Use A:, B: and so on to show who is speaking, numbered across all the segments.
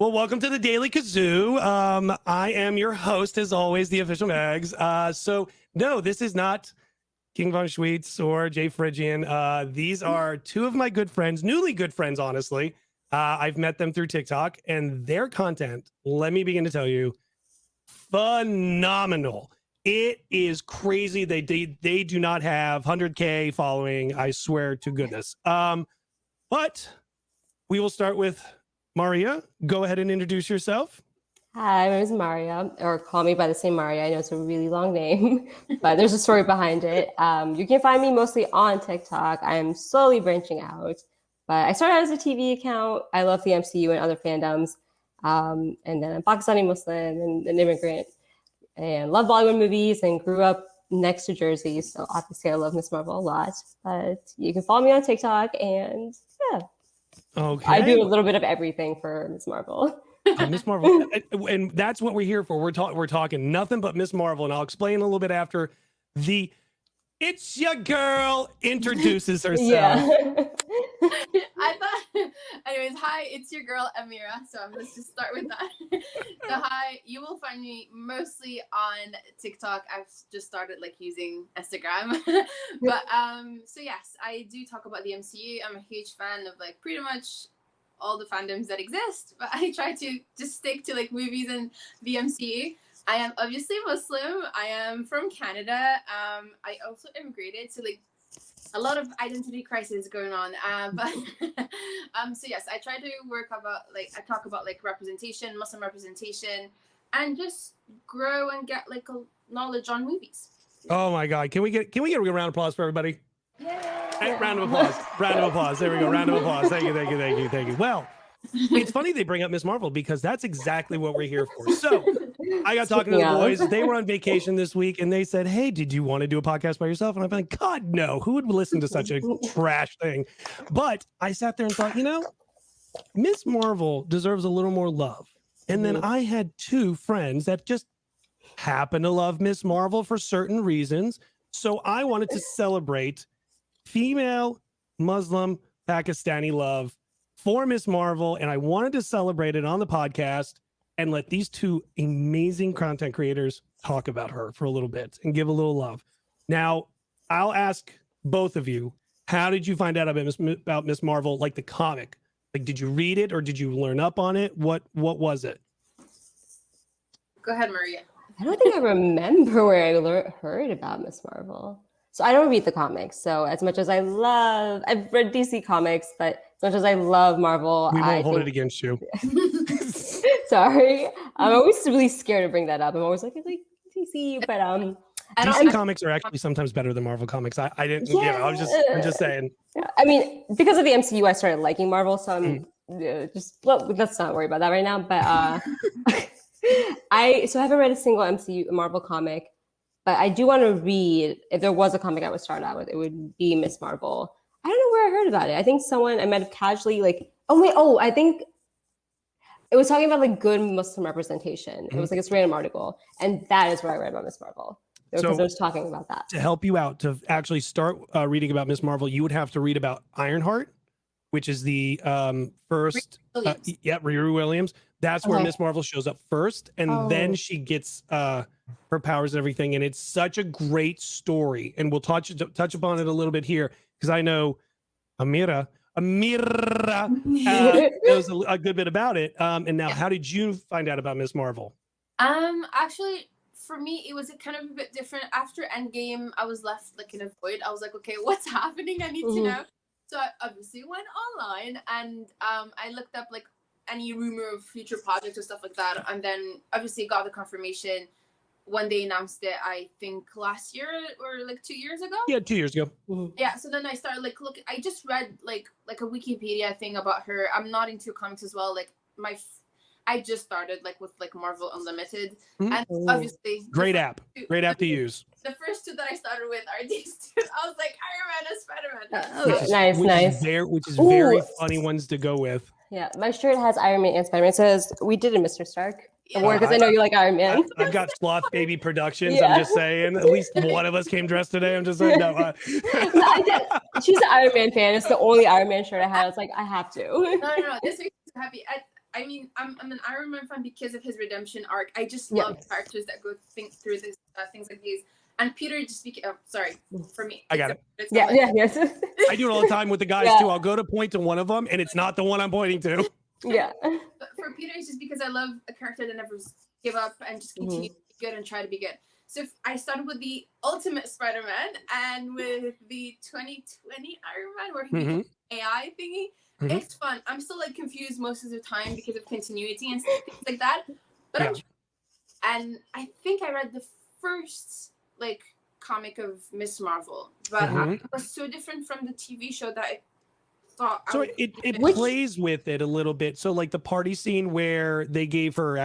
A: Well, welcome to the Daily Kazoo. I am your host, as always, the official Mags. No, this is not King Von Schweetz or Jay Phrygian. These are two of my good friends, newly good friends, honestly. I've met them through TikTok, and their content, let me begin to tell you, phenomenal. It is crazy. They do not have 100K following, I swear to goodness. But we will start with Maria. Go ahead and introduce yourself.
B: Hi, my name is Maria, or call me by the same Maria. I know it's a really long name, but there's a story behind it. You can find me mostly on TikTok. I'm slowly branching out, but I started out as a TV account. I love the MCU and other fandoms. And then I'm Pakistani Muslim and an immigrant and love Bollywood movies and grew up next to Jersey. So obviously I love Miss Marvel a lot, but you can follow me on TikTok and yeah.
A: Okay.
B: I do a little bit of everything for Miss Marvel.
A: Miss Marvel, and that's what we're here for. We're talking nothing but Miss Marvel, and I'll explain a little bit after the "It's Your Girl" introduces herself.
B: Yeah.
C: I thought, anyways, hi, it's your girl Amira. So let's just start with that. So hi, you will find me mostly on TikTok. I've just started using Instagram, but so yes, I do talk about the MCU. I'm a huge fan of pretty much all the fandoms that exist, but I try to just stick to movies and the MCU. I am obviously Muslim. I am from Canada. I also immigrated, so a lot of identity crisis going on. But so yes, I try to work about I talk about representation, Muslim representation, and just grow and get a knowledge on movies.
A: Oh my God! Can we get a real round of applause for everybody? Hey, round of applause. Round of applause. There we go. Round of applause. Thank you. Well, it's funny they bring up Miss Marvel because that's exactly what we're here for. So I got talking to the boys. They were on vacation this week and they said, "Hey, did you want to do a podcast by yourself?" And I'm like, "God, no. Who would listen to such a trash thing?" But I sat there and thought, Miss Marvel deserves a little more love. And then I had two friends that just happen to love Miss Marvel for certain reasons. So I wanted to celebrate female Muslim Pakistani love for Miss Marvel, and I wanted to celebrate it on the podcast and let these two amazing content creators talk about her for a little bit and give a little love. Now, I'll ask both of you, how did you find out about Miss Marvel, the comic? Did you read it or did you learn up on it? What was it?
C: Go ahead, Maria.
B: I don't think I remember where I heard about Miss Marvel. So I don't read the comics. So as much as I've read DC comics, but as much as I love Marvel,
A: we won't hold it against you.
B: Sorry, I'm always really scared to bring that up. I'm always like DC, but
A: DC comics are actually sometimes better than Marvel comics. I didn't. Yeah, I'm just saying.
B: I mean, because of the MCU, I started liking Marvel, so I'm let's not worry about that right now. But I haven't read a single Marvel comic. But I do want to read, if there was a comic I would start out with, it would be Miss Marvel. I don't know where I heard about it. I think I might have casually I think it was talking about good Muslim representation. It was this random article. And that is where I read about Miss Marvel. Because I was talking about that.
A: To help you out, to actually start reading about Miss Marvel, you would have to read about Ironheart, which is the first, Riri Williams. That's where Miss Marvel shows up first. And then she gets her powers and everything, and it's such a great story, and we'll touch upon it a little bit here because I know Amira knows a good bit about it. And now, how did you find out about Miss Marvel?
C: Actually, for me, it was kind of a bit different. After Endgame, I was left in a void. I was like, okay, what's happening? I need to know. So I obviously went online and I looked up any rumor of future projects or stuff like that, and then obviously got the confirmation when they announced it. I think last year or 2 years ago.
A: Yeah, 2 years ago.
C: Yeah. So then I started looking. I just read a Wikipedia thing about her. I'm not into comics as well. I just started with Marvel Unlimited, and obviously
A: great app to use.
C: The first two that I started with are these two. I was like Iron Man and Spider-Man.
B: Nice.
A: Which is very funny ones to go with.
B: Yeah, my shirt has Iron Man and Spider-Man. It says, "We did it, Mr. Stark." Because I know you like Iron Man.
A: I've got Sloth Baby Productions. Yeah. I'm just saying. At least one of us came dressed today. I'm just saying. No,
B: she's an Iron Man fan. It's the only Iron Man shirt I had. I was like, I have to.
C: No. This makes me happy. I mean, I'm an Iron Man fan because of his redemption arc. I just love characters that go through this things like these. And Peter just sorry for me.
A: I got it.
B: Yes.
A: I do it all the time with the guys too. I'll go to point to one of them, and it's not the one I'm pointing to.
B: Yeah.
C: But for Peter, it's just because I love a character that never give up and just continue to be good and try to be good. So I started with the Ultimate Spider-Man and with the 2020 Iron Man where he became AI thingy. It's fun. I'm still like confused most of the time because of continuity and things like that. But and I think I read the first like comic of Miss Marvel, but it was so different from the TV show that I thought.
A: So it plays with it a little bit. So like the party scene where they gave her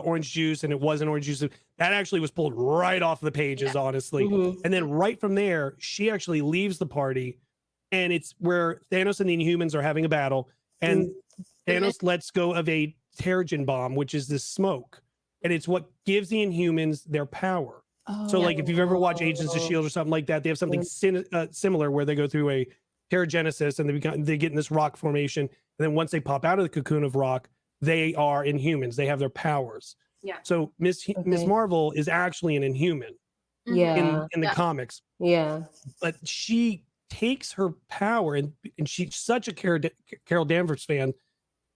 A: orange juice and it wasn't orange juice, that actually was pulled right off the pages, honestly. And then right from there, she actually leaves the party, and it's where Thanos and the Inhumans are having a battle, and Thanos lets go of a Terrigen bomb, which is this smoke, and it's what gives the Inhumans their power. So like if you've ever watched Agents of S.H.I.E.L.D. or something like that, they have something similar where they go through a Terrigenesis and they get in this rock formation, and then once they pop out of the cocoon of rock, they are Inhumans. They have their powers. Yeah. So Miss Marvel is actually an Inhuman. In the comics. Yeah. But she takes her power, and she's such a Carol Danvers fan.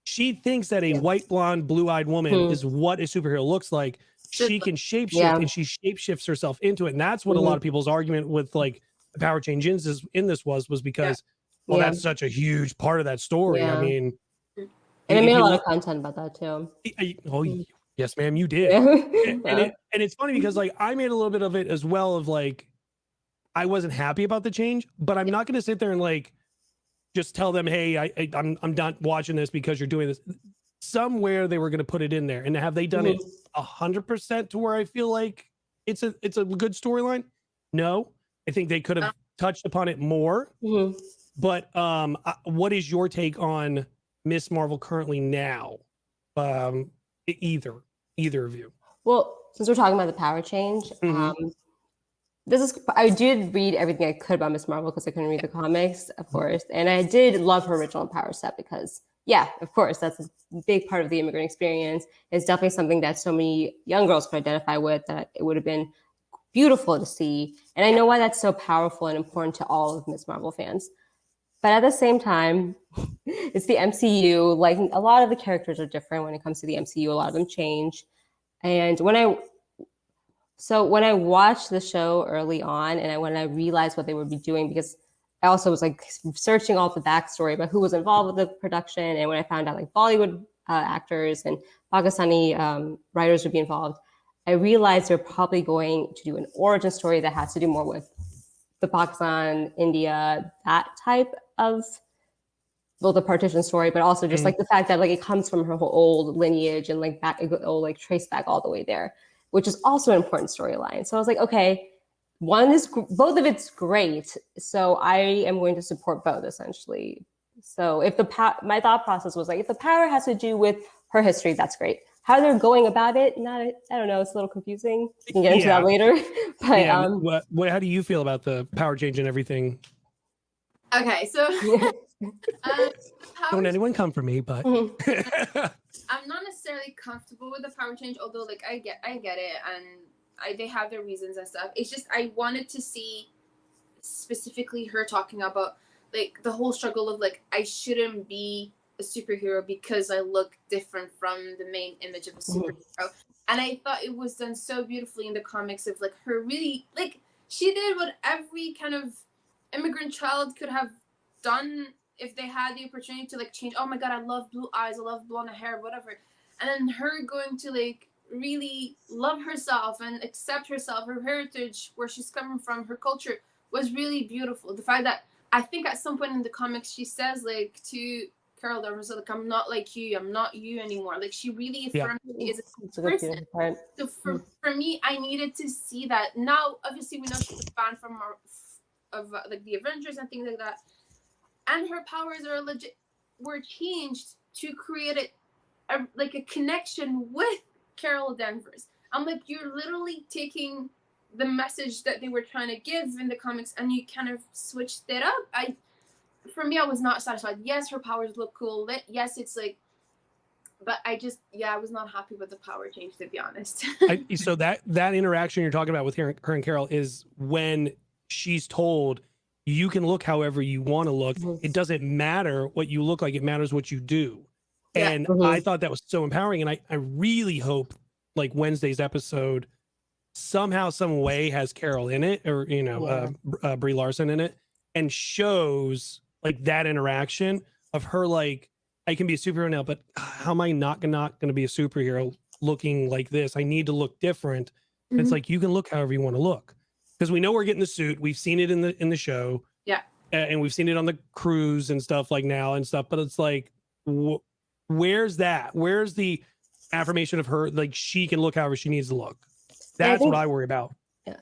A: She thinks that a white, blonde, blue-eyed woman is what a superhero looks like. She can shapeshift, and she shapeshifts herself into it. And that's what a lot of people's argument with like the power change in this was because that's such a huge part of that story. I mean,
B: and I made a lot of content about that too.
A: Yes, ma'am, you did. And it's funny because like I made a little bit of it as well of like I wasn't happy about the change, but I'm not going to sit there and like just tell them, hey, I'm not watching this because you're doing this. Somewhere they were going to put it in there, and have they done it 100% to where I feel like it's a good storyline? No, I think they could have touched upon it more. But what is your take on Miss Marvel currently now? Either of you.
B: Well, since we're talking about the power change, I did read everything I could about Miss Marvel because I couldn't read the comics, of course, and I did love her original power set because, of course, that's a big part of the immigrant experience. It's definitely something that so many young girls could identify with, that it would have been beautiful to see. And I know why that's so powerful and important to all of Miss Marvel fans. But at the same time, it's the MCU. Like, a lot of the characters are different when it comes to the MCU. A lot of them change. And when I watched the show early on, and when I realized what they would be doing, because I also was like searching all the backstory about who was involved with the production, and when I found out like Bollywood actors and Pakistani writers would be involved, I realized they're probably going to do an origin story that has to do more with the Pakistan, India, that type of, well, the partition story, but also just like the fact that like it comes from her whole old lineage and like back, it'll like trace back all the way there, which is also an important storyline. So I was like, okay, both of it's great, so I am going to support both essentially. So if my thought process was like, if the power has to do with her history, that's great. How they're going about it, I don't know. It's a little confusing. We can get into that later. But
A: how do you feel about the power change and everything?
C: Okay, so
A: don't anyone come for me, but
C: I'm not necessarily comfortable with the power change, although like I get it, and they have their reasons and stuff. It's just I wanted to see specifically her talking about like the whole struggle of like I shouldn't be a superhero because I look different from the main image of a superhero. And I thought it was done so beautifully in the comics of like her really like she did what every kind of immigrant child could have done if they had the opportunity to like change. Oh my god, I love blue eyes, I love blonde hair, whatever. And then her going to like really love herself and accept herself, her heritage, where she's coming from, her culture was really beautiful. The fact that I think at some point in the comics she says like to Carol Danvers, like, I'm not like you, I'm not you anymore. Like she really affirmed she is a person. So for me, I needed to see that. Now, obviously, we know she's a fan of like the Avengers and things like that, and her powers were changed to create a connection with Carol Danvers. I'm like, you're literally taking the message that they were trying to give in the comics, and you kind of switched it up. For me, I was not satisfied. Yes, her powers look cool. Yes, it's like But I was not happy with the power change, to be honest.
A: So that interaction you're talking about with her and Carol is when she's told you can look however you want to look. It doesn't matter what you look like. It matters what you do.
C: Yeah.
A: And I thought that was so empowering. And I really hope like Wednesday's episode somehow, some way has Carol in it, or, you know, Brie Larson in it, and shows like that interaction of her, like, I can be a superhero now, but how am I not going to be a superhero looking like this? I need to look different. And it's like, you can look however you want to look, because we know we're getting the suit. We've seen it in the show.
C: Yeah.
A: And we've seen it on the cruise and stuff like now and stuff. But it's like, where's that? Where's the affirmation of her? Like, she can look however she needs to look. That's what I worry about.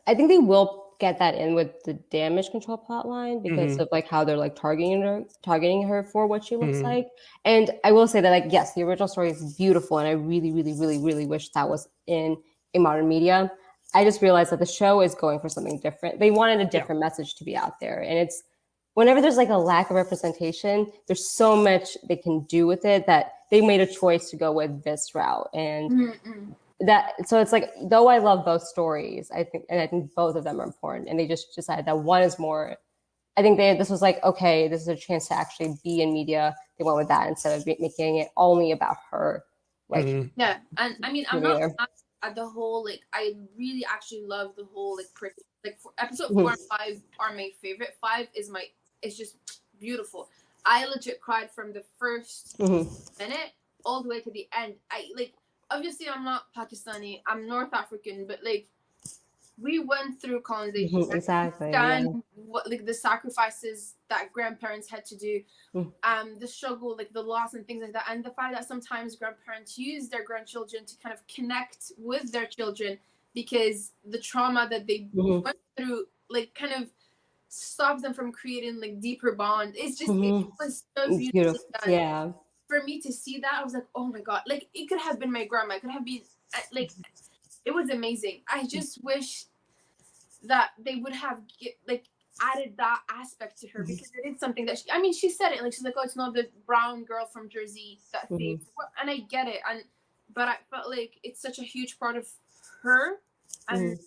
B: I think they will get that in with the damage control plot line because of like how they're like targeting her for what she looks like. And I will say that, like, yes, the original story is beautiful, and I really, really, really, really wish that was in modern media. I just realized that the show is going for something different. They wanted a different message to be out there, and it's whenever there's like a lack of representation, there's so much they can do with it that they made a choice to go with this route. And so it's like, though I love both stories, I think both of them are important, and they just decided that one is more. I think this was like, okay, this is a chance to actually be in media. They went with that instead of making it only about her. Like,
C: yeah, and I mean, I'm not mad at the whole, like, I really actually love the whole like pretty, like, for episode 4 and 5 are my favorite. 5 is it's just beautiful. I legit cried from the first minute all the way to the end. Obviously, I'm not Pakistani. I'm North African, but like, we went through colonization.
B: Exactly.
C: What, like, the sacrifices that grandparents had to do, the struggle, like the loss and things like that, and the fact that sometimes grandparents use their grandchildren to kind of connect with their children because the trauma that they went through, like, kind of stops them from creating like deeper bond. It's just it was so beautifully done.
B: Yeah.
C: For me to see that, I was like, oh my god, like, it could have been my grandma, it could have been, like, it was amazing. I just wish that they would have added that aspect to her, because it is something that she said it, like, she's like, oh, it's not the brown girl from Jersey that saved, and I get it, but I felt like it's such a huge part of her and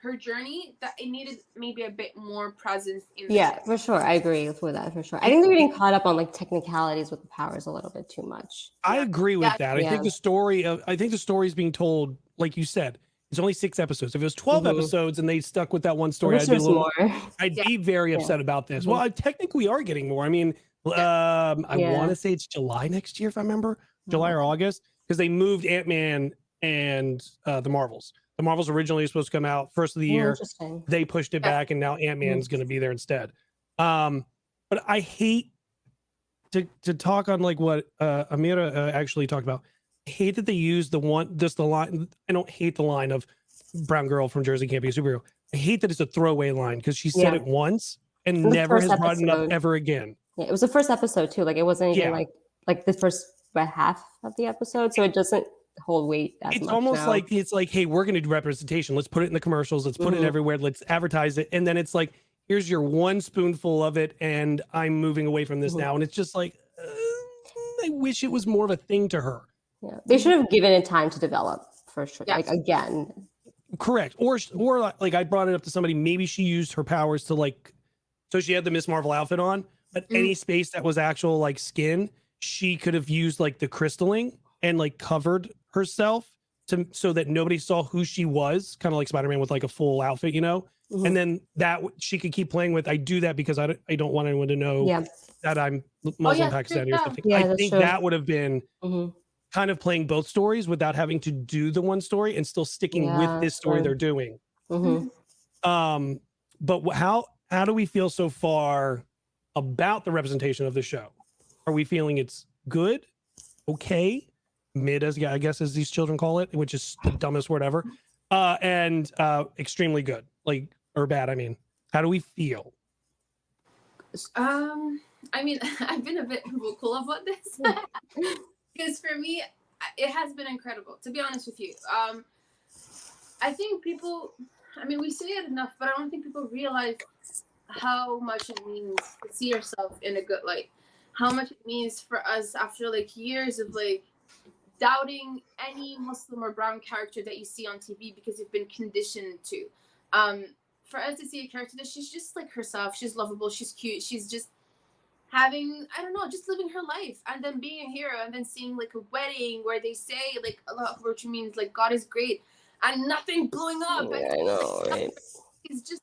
C: her journey that it needed maybe a bit more presence in the show.
B: For sure. I agree with that, for sure. I think they're getting caught up on like technicalities with the powers a little bit too much.
A: I agree with that. I think the story is being told, like you said, it's only 6 episodes. If it was 12 episodes and they stuck with that one story, I'd be very upset about this. Well, technically we are getting more. I mean, I want to say it's July next year, if I remember, July or August, because they moved Ant-Man and the Marvels. The Marvels originally was supposed to come out first of the year. They pushed it back, and now Ant-Man's going to be there instead. But I hate to talk on like what Amira actually talked about. I hate that they use the line. I don't hate the line of brown girl from Jersey can't be a superhero. I hate that it's a throwaway line because she said it once and never has brought it up ever again.
B: Yeah, it was the first episode too. Like, it wasn't even like the first half of the episode, so it doesn't hold weight as much.
A: It's almost like, it's like, hey, we're going to do representation. Let's put it in the commercials. Let's put it everywhere. Let's advertise it. And then it's like, here's your one spoonful of it, and I'm moving away from this now. And it's just like, I wish it was more of a thing to her.
B: Yeah, they should have given it time to develop, for sure. Like, again.
A: Correct. Or like, I brought it up to somebody, maybe she used her powers to, like, so she had the Miss Marvel outfit on, but any space that was actual like skin, she could have used like the crystalline and like covered herself so that nobody saw who she was, kind of like Spider-Man with like a full outfit, you know. And then that she could keep playing with. I do that because I don't want anyone to know that I'm Muslim Pakistani or something. I think that would have been kind of playing both stories without having to do the one story and still sticking with this story they're doing. But how do we feel so far about the representation of the show? Are we feeling it's good, okay, mid, as I guess as these children call it, which is the dumbest word ever, and extremely good, like, or bad? I mean, how do we feel?
C: I mean, I've been a bit vocal about this because for me, it has been incredible, to be honest with you. I think people, I mean, we say it enough, but I don't think people realize how much it means to see yourself in a good light. How much it means for us after like years of like doubting any Muslim or brown character that you see on TV because you've been conditioned to. For us to see a character that she's just like herself, she's lovable, she's cute, she's just having, I don't know, just living her life, and then being a hero, and then seeing like a wedding where they say like Allah Akbar, which means like God is great, and nothing blowing up.
B: Yeah, I know, right?
C: It's just,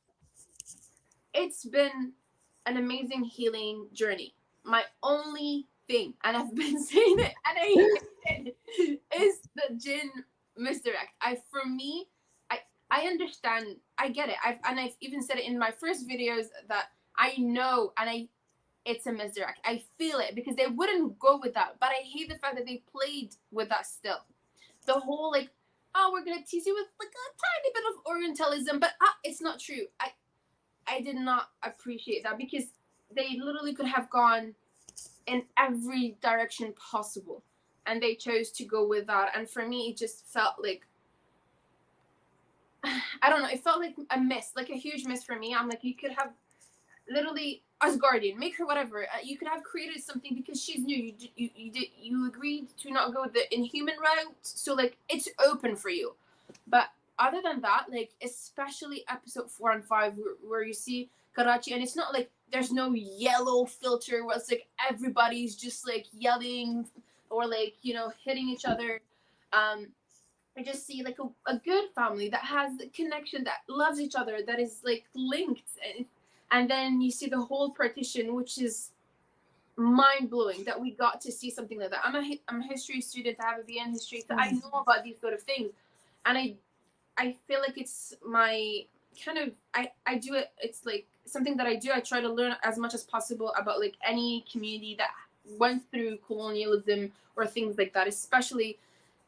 C: it's been an amazing healing journey. My only thing, and I've been saying it, and I hate it, is the Jin misdirect. I understand, I get it. I've even said it in my first videos that I know, and it's a misdirect. I feel it because they wouldn't go with that, but I hate the fact that they played with that still. The whole like, oh, we're gonna tease you with like a tiny bit of Orientalism, but it's not true. I did not appreciate that because they literally could have gone in every direction possible, and they chose to go with that. And for me, it just felt like, I don't know, it felt like a miss, like a huge miss for me. I'm like, you could have literally Asgardian, make her whatever. You could have created something because she's new. You agreed to not go the Inhuman route, so like it's open for you. But other than that, like especially episode 4 and 5, where you see Karachi, and it's not like there's no yellow filter where it's like everybody's just like yelling or like, you know, hitting each other. I just see like a good family that has the connection, that loves each other, that is like linked, and then you see the whole partition, which is mind-blowing that we got to see something like that. I'm a history student. I have a BA in history, so I know about these sort of things, and I feel like it's my kind of, I do it, it's like something that I do. I try to learn as much as possible about like any community that went through colonialism or things like that, especially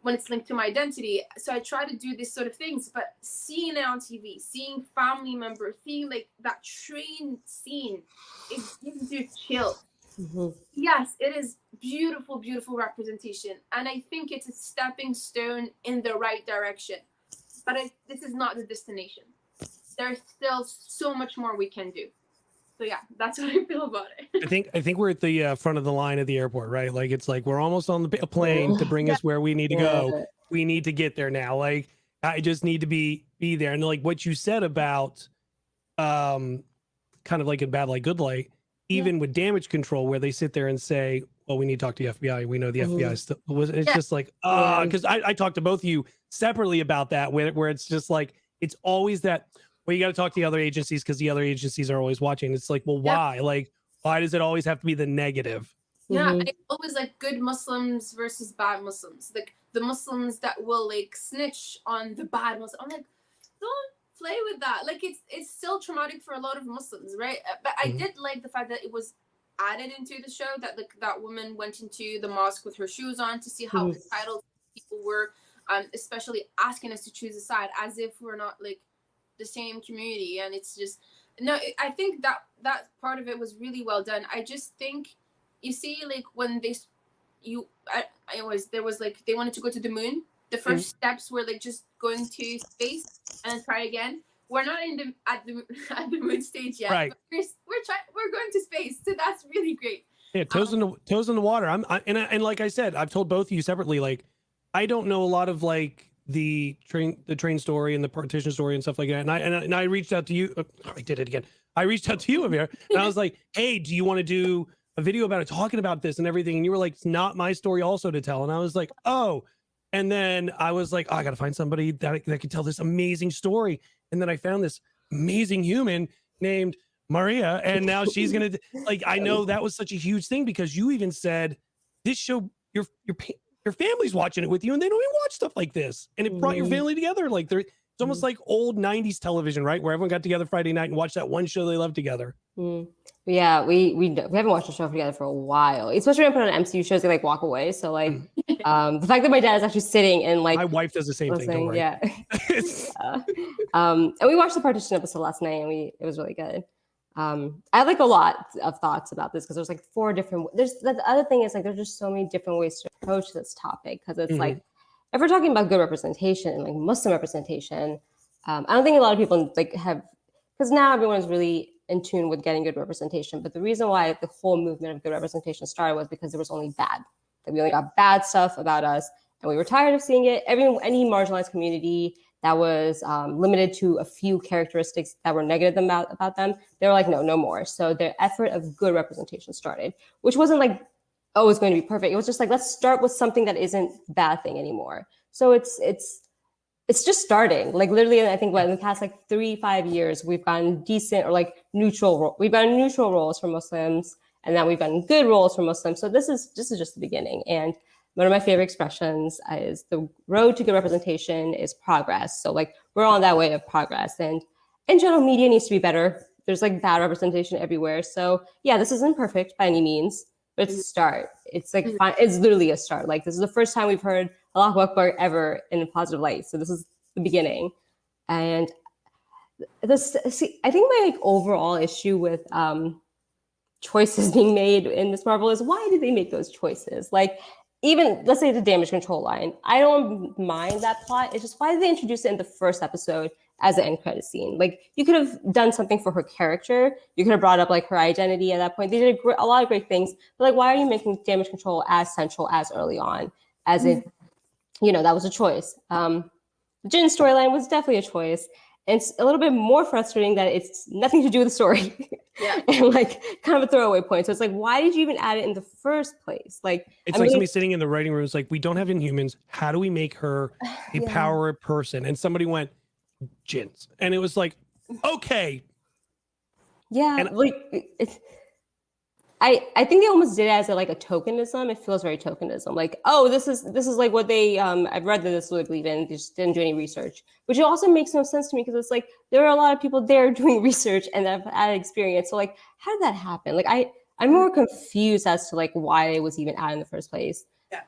C: when it's linked to my identity. So I try to do this sort of things, but seeing it on TV, seeing family members, seeing like that train scene, it gives you chills. Mm-hmm. Yes, it is beautiful, beautiful representation. And I think it's a stepping stone in the right direction. But this is not the destination. There's still so much more we can do. So yeah, that's what I feel about it.
A: I think we're at the front of the line at the airport, right? Like it's like we're almost on a plane to bring us where we need to go. We need to get there now. Like I just need to be there. And like what you said about kind of like in Bad Light, Good Light, even with Damage Control, where they sit there and say, well, we need to talk to the FBI. We know the FBI still was. It's just like, because I talked to both of you separately about that, where it's just like, it's always that, well, you got to talk to the other agencies because the other agencies are always watching. It's like, well, why? Like, why does it always have to be the negative?
C: Yeah, it's always like good Muslims versus bad Muslims. Like the Muslims that will like snitch on the bad Muslims. I'm like, don't play with that. Like it's still traumatic for a lot of Muslims, right? But I did like the fact that it was added into the show that that woman went into the mosque with her shoes on to see how entitled people were, especially asking us to choose a side as if we're not like the same community. And it's just, no, I think that part of it was really well done. I just think, you see, like when there was like, they wanted to go to the moon. The first steps were like just going to space and try again. We're not at the moon stage yet.
A: Right.
C: But we're going to space, so that's really great.
A: Yeah, toes in the water. And like I said, I've told both of you separately. Like, I don't know a lot of like the train story and the partition story and stuff like that. And I reached out to you. I did it again. I reached out to you, Amira, and I was like, hey, do you want to do a video about it, talking about this and everything? And you were like, it's not my story also to tell. And I was like, oh. And then I was like, oh, I got to find somebody that can tell this amazing story. And then I found this amazing human named Maria. And now she's going to, like, I know that was such a huge thing because you even said this show, your family's watching it with you and they don't even watch stuff like this. And it brought your family together. Like it's almost like old 90s television, right? Where everyone got together Friday night and watched that one show they loved together.
B: Yeah, we haven't watched the show together for a while. Especially when I put on MCU shows, they like walk away. So like the fact that my dad is actually sitting and like
A: my wife does the same thing. Don't worry.
B: Yeah. And we watched the partition episode last night and it was really good. I had like a lot of thoughts about this because there's like 4 different. The other thing is like there's just so many different ways to approach this topic because it's like if we're talking about good representation and like Muslim representation, I don't think a lot of people like have, because now everyone's really in tune with getting good representation. But the reason why the whole movement of good representation started was because there was only bad. Like we only got bad stuff about us, and we were tired of seeing it. Any marginalized community that was limited to a few characteristics that were negative about them, they were like, no more. So the effort of good representation started, which wasn't like, oh, it's going to be perfect. It was just like, let's start with something that isn't a bad thing anymore. So it's just starting. Like literally, I think in the past like 3-5 years, we've gotten decent or like neutral. We've gotten neutral roles for Muslims, and then we've gotten good roles for Muslims. So this is just the beginning. And one of my favorite expressions is the road to good representation is progress. So like we're on that way of progress. And in general, media needs to be better. There's like bad representation everywhere. So yeah, this isn't perfect by any means, but it's a start. It's like fine. It's literally a start. Like this is the first time we've heard Allahu Akbar ever in a positive light. So this is the beginning. And I think my like overall issue with choices being made in Miss Marvel is, why did they make those choices? Like, even let's say the damage control line, I don't mind that plot. It's just, why did they introduce it in the first episode as an end credit scene? Like, you could have done something for her character. You could have brought up like her identity at that point. They did a lot of great things, but like, why are you making damage control as central as early on? As if, that was a choice. The Jin storyline was definitely a choice. And it's a little bit more frustrating that it's nothing to do with the story.
C: Yeah.
B: And like kind of a throwaway point. So it's like, why did you even add it in the first place? Like,
A: it's like somebody sitting in the writing room is like, we don't have Inhumans. How do we make her a power person? And somebody went, Jins. And it was like, okay.
B: Yeah.
A: And
B: like I think they almost did it as a tokenism. It feels very tokenism. Like, oh, this is like what they I've read that this would believe in. They just didn't do any research, which also makes no sense to me, because it's like there are a lot of people there doing research and that have had experience. So like, how did that happen? Like I'm more confused as to like why it was even added in the first place.
C: Yeah.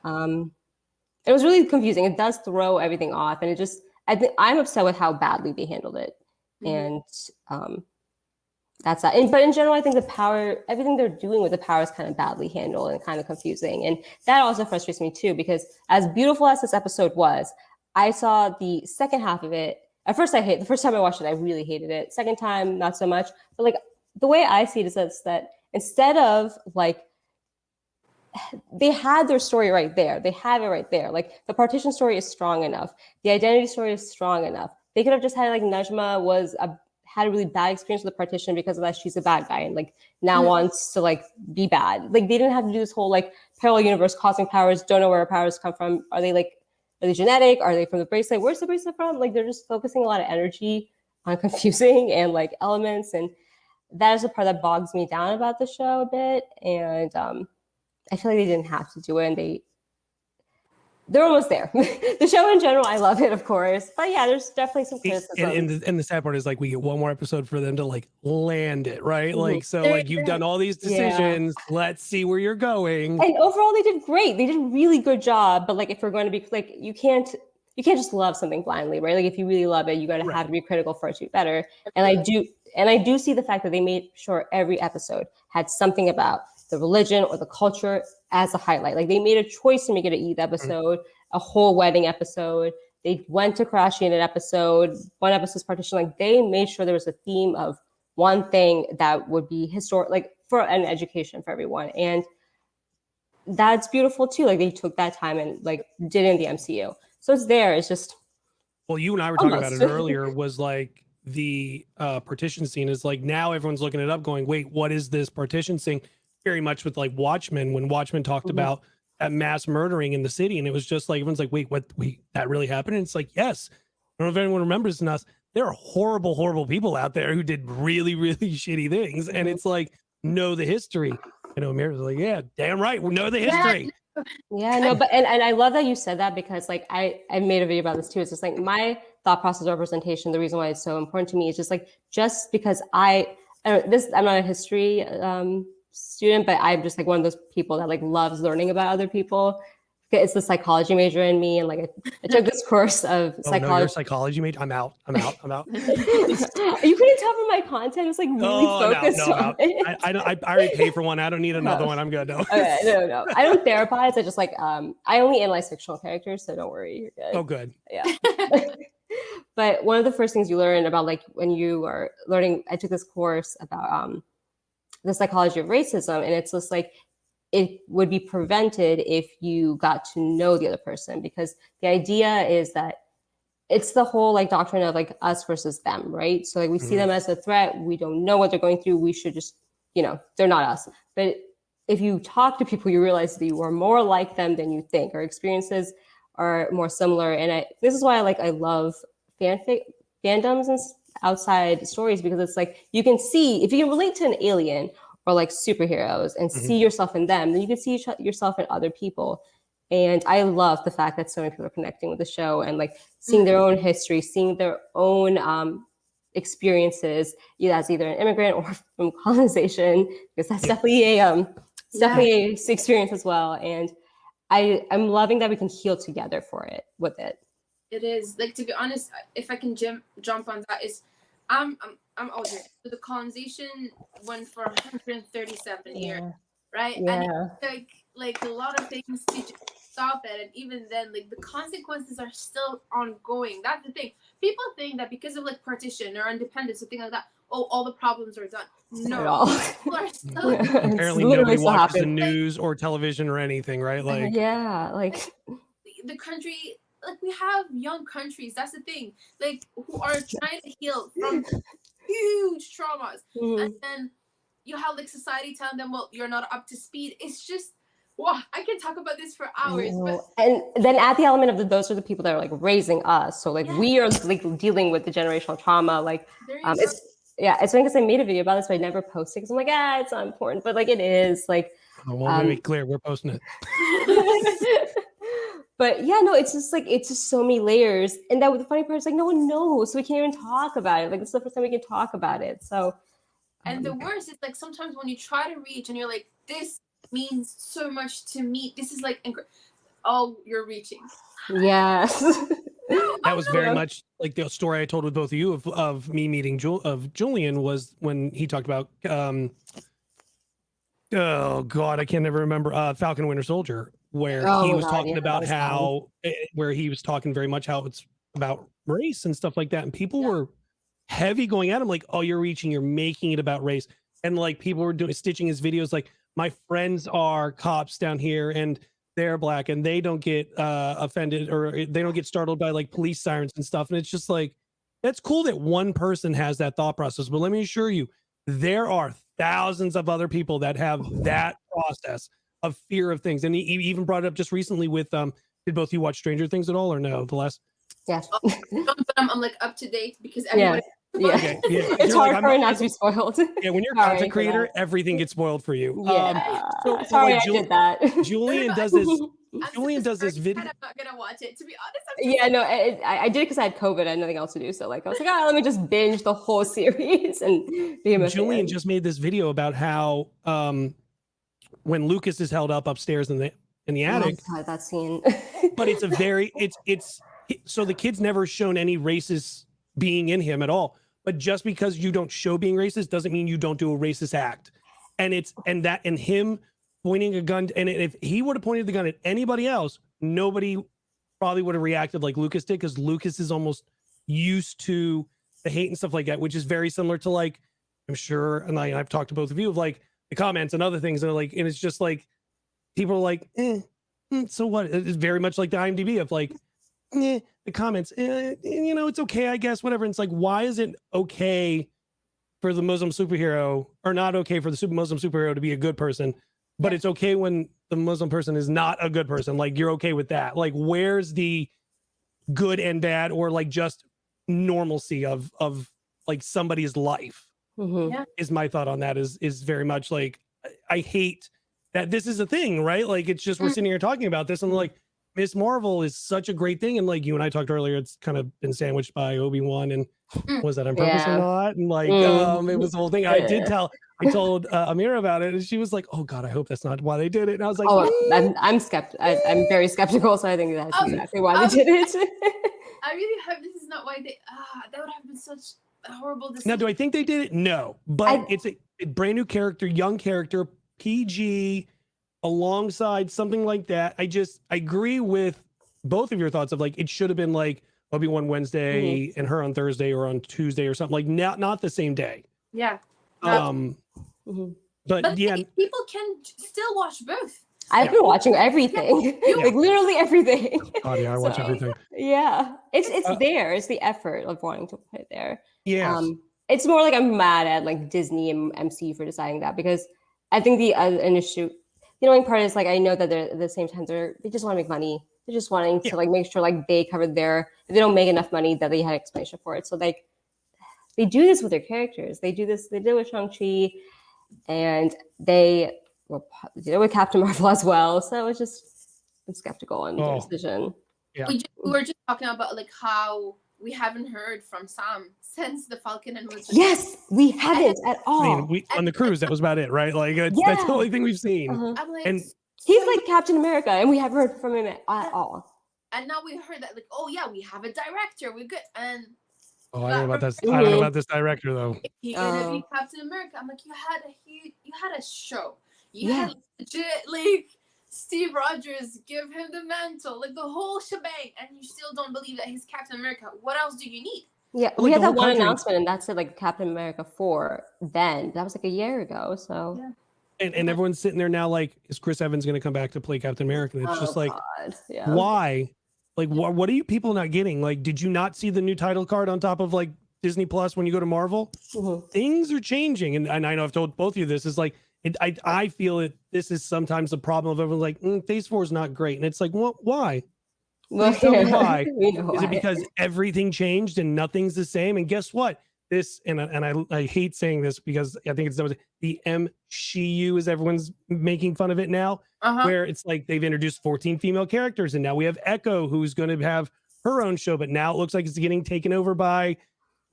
B: It was really confusing. It does throw everything off, and I'm upset with how badly they handled it. And that's that. But in general, I think everything they're doing with the power is kind of badly handled and kind of confusing. And that also frustrates me too, because as beautiful as this episode was, I saw the second half of it. At first, the first time I watched it, I really hated it. Second time, not so much. But like the way I see it is that instead of like, they had their story right there. They have it right there. Like the partition story is strong enough. The identity story is strong enough. They could have just had like Najma had a really bad experience with the partition because of that. She's a bad guy and like now wants to like be bad. Like they didn't have to do this whole like parallel universe, cosmic powers, don't know where our powers come from. Are they genetic? Are they from the bracelet? Where's the bracelet from? Like they're just focusing a lot of energy on confusing and like elements. And that is the part that bogs me down about the show a bit. And I feel like they didn't have to do it, and they're almost there. The show in general, I love it, of course. But yeah, there's definitely some criticism.
A: And the sad part is like we get one more episode for them to like land it, right? Like, so like you've done all these decisions. Yeah. Let's see where you're going.
B: And overall, they did great. They did a really good job. But like, if we're going to be like, you can't just love something blindly, right? Like if you really love it, you got to have to be critical for it to be better. And I do see the fact that they made sure every episode had something about the religion or the culture as a highlight. Like they made a choice to make it an Eid episode, a whole wedding episode. They went to Karachi in an episode, one episode's partition. Like they made sure there was a theme of one thing that would be historic, like for an education for everyone. And that's beautiful too. Like they took that time and like did it in the MCU. So it's there. It's just.
A: Well, you and I were talking about it earlier, was like the partition scene is like, now everyone's looking it up going, wait, what is this partition scene? Very much with like Watchmen, when Watchmen talked about that mass murdering in the city, and it was just like everyone's like, wait, that really happened? And it's like, yes. I don't know if anyone remembers us. There are horrible people out there who did really, really shitty things, and it's like, know the history. Amira's like, yeah, damn right, we know the history.
B: Yeah, no, but and I love that you said that, because like I made a video about this too. It's just like my thought process of representation. The reason why it's so important to me is just because I'm not a history student, but I'm just like one of those people that like loves learning about other people. It's the psychology major in me, and like I took this course of psychology.
A: No, you're a psychology major. I'm out. You
B: couldn't tell from my content. It's like really focused on it.
A: I already pay for one. I don't need another one. I'm good. No.
B: Okay, no. I don't therapize. I just like I only analyze fictional characters, so don't worry. You're good.
A: Oh, good.
B: Yeah. But one of the first things you learn about, like when you are learning, I took this course about the psychology of racism, and it's just like, it would be prevented if you got to know the other person, because the idea is that it's the whole like doctrine of like us versus them, right? So like we see them as a threat. We don't know what they're going through. We should just, they're not us. But if you talk to people, you realize that you are more like them than you think. Our experiences are more similar. And this is why I love fandoms and outside stories, because it's like you can see, if you can relate to an alien or like superheroes and see yourself in them, then you can see yourself in other people. And I love the fact that so many people are connecting with the show and like seeing their own history, seeing their own experiences, as either an immigrant or from colonization, because that's definitely a experience as well. And I'm loving that we can heal together with it.
C: It is, like, to be honest, if I can jump on that, is I'm older. So the colonization went for 137 years, right?
B: Yeah.
C: And it's like a lot of things to just stop it, and even then, like, the consequences are still ongoing. That's the thing. People think that because of like partition or independence or things like that, all the problems are done. No, people are still
A: apparently nobody watches the news or television or anything, right? Like
C: the country, like, we have young countries, that's the thing, like, who are trying to heal from huge traumas, and then you have like society telling them, well, you're not up to speed. It's just, wow, I can talk about this for hours.
B: And then add the element of those are the people that are like raising us, so like we are like dealing with the generational trauma, like it's funny because I made a video about this, but I never posted because I'm like, it's not important, but like it is, like,
A: I want to make clear we're posting it.
B: But yeah, no, it's just so many layers. And that the funny part is like no one knows, so we can't even talk about it. Like it's the first time we can talk about it. So
C: and the worst is like sometimes when you try to reach and you're like, this means so much to me. This is like you're reaching.
B: Yes.
A: That was very much like the story I told with both of you of me meeting Julian, was when he talked about oh God, I can never remember Falcon Winter Soldier, where he was talking about how where he was talking very much how it's about race and stuff like that, and people were heavy going at him like, oh, you're reaching, you're making it about race, and like people were stitching his videos like, my friends are cops down here and they're black and they don't get offended or they don't get startled by like police sirens and stuff. And it's just like, that's cool that one person has that thought process, but let me assure you, there are thousands of other people that have that process of fear of things. And he even brought it up just recently with did both of you watch Stranger Things at all, or no? The last
C: I'm like up to date because everybody
B: it's hard for it not to be spoiled.
A: Yeah, when you're a content creator, everything gets spoiled for you.
B: Sorry, I did that.
A: Julian does this. Julian does this video.
C: I'm not gonna watch it, to be honest.
B: I did it because I had COVID. I had nothing else to do. So like I was like, let me just binge the whole series and be a
A: Julian just made this video about how when Lucas is held up upstairs in the attic.
B: Oh God, that scene.
A: But it's a very it's so the kid's never shown any racist being in him at all. But just because you don't show being racist doesn't mean you don't do a racist act. And him pointing a gun, and if he would have pointed the gun at anybody else, nobody probably would have reacted like Lucas did, because Lucas is almost used to the hate and stuff like that, which is very similar to, like, I'm sure, and I've talked to both of you of like the comments and other things, and like, and it's just like people are like, so what? It's very much like the IMDb of like, the comments, it's okay, I guess, whatever. And it's like, why is it okay for the Muslim superhero, or not okay for the Muslim superhero to be a good person, but it's okay when the Muslim person is not a good person? Like, you're okay with that? Like, where's the good and bad, or like just normalcy of like somebody's life? Is my thought on that is very much like, I hate that this is a thing, right? Like, it's just, we're sitting here talking about this, and like, Miss Marvel is such a great thing, and like you and I talked earlier, it's kind of been sandwiched by Obi-Wan, and was that on purpose or not? And like it was the whole thing. I told Amira about it, and she was like, oh God, I hope that's not why they did it. And I was like,
B: I'm skeptical. I'm very skeptical, so I think that's exactly why they did it.
C: I really hope this is not why they that would have been such a horrible decision.
A: Now, do I think they did it? No, but it's a brand new character, young character, PG, alongside something like that. I agree with both of your thoughts of like, it should have been like Obi-Wan Wednesday and her on Thursday or on Tuesday or something, like not the same day.
C: Yeah. But
A: yeah,
C: people can still watch both.
B: I've been watching everything, like literally everything.
A: God, yeah, I watch everything.
B: Yeah, it's there. It's the effort of wanting to put it there.
A: Yes.
B: It's more like I'm mad at like Disney and MCU for deciding that, because I think the issue, the annoying part is like I know that they're at the same time they just want to make money. They're just wanting to like make sure like they covered if they don't make enough money that they had explanation for it. So like they do this with their characters. They do this. They did it with Shang-Chi, and they did it with Captain Marvel as well. So it's just I'm skeptical on their decision.
A: Yeah.
C: We were just talking about like how we haven't heard from Sam since the Falcon and Winter.
B: Yes, we haven't at all.
A: I mean, on the cruise, that was about it, right? Like that's the only thing we've seen.
C: I'm like,
A: and
B: he's like Captain America, and we haven't heard from him at all.
C: And now we heard that, like, oh yeah, we have a director, we're good. And
A: I don't know about this. I don't know about this director though.
C: if you're gonna be Captain America, I'm like, you had a show, you had legit like Steve Rogers give him the mantle, like the whole shebang, and you still don't believe that he's Captain America. What else do you need?
B: Yeah, we had that one announcement, and that's it, like Captain America 4. Then that was like a year ago. So
A: and everyone's sitting there now, like, is Chris Evans going to come back to play Captain America? And it's just like, why? Like, what are you people not getting? Like, did you not see the new title card on top of like Disney Plus when you go to Marvel? Things are changing, and I know I've told both of you this is like. I feel it. This is sometimes the problem of everyone's like, Phase 4 is not great, and it's like, well, why? Well, tell me why. Is it because everything changed and nothing's the same? And guess what? This and I hate saying this because I think it's the MCU, as everyone's making fun of it now, where it's like they've introduced 14 female characters, and now we have Echo, who's going to have her own show, but now it looks like it's getting taken over by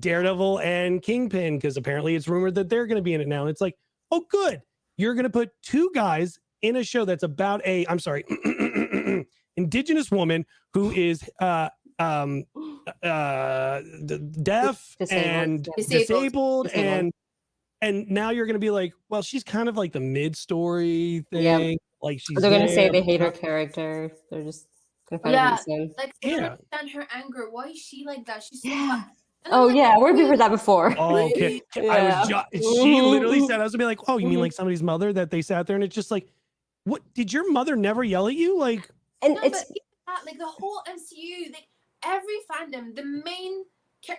A: Daredevil and Kingpin, because apparently it's rumored that they're going to be in it now. And it's like, oh, good. You're going to put two guys in a show that's about indigenous woman who is deaf and disabled. And now you're going to be like, well, she's kind of like the mid-story thing. Like
B: they're going to say they hate her character. They're just going to find a reason.
C: Like, I don't understand her anger. Why is she like that? She's so
B: where have we heard that before?
A: Oh, okay. She literally said, I was gonna be like, oh, you mean like somebody's mother that they sat there, and it's just like, what? Did your mother never yell at you? Like,
B: and
C: it's like the whole MCU, like every fandom, the main guy,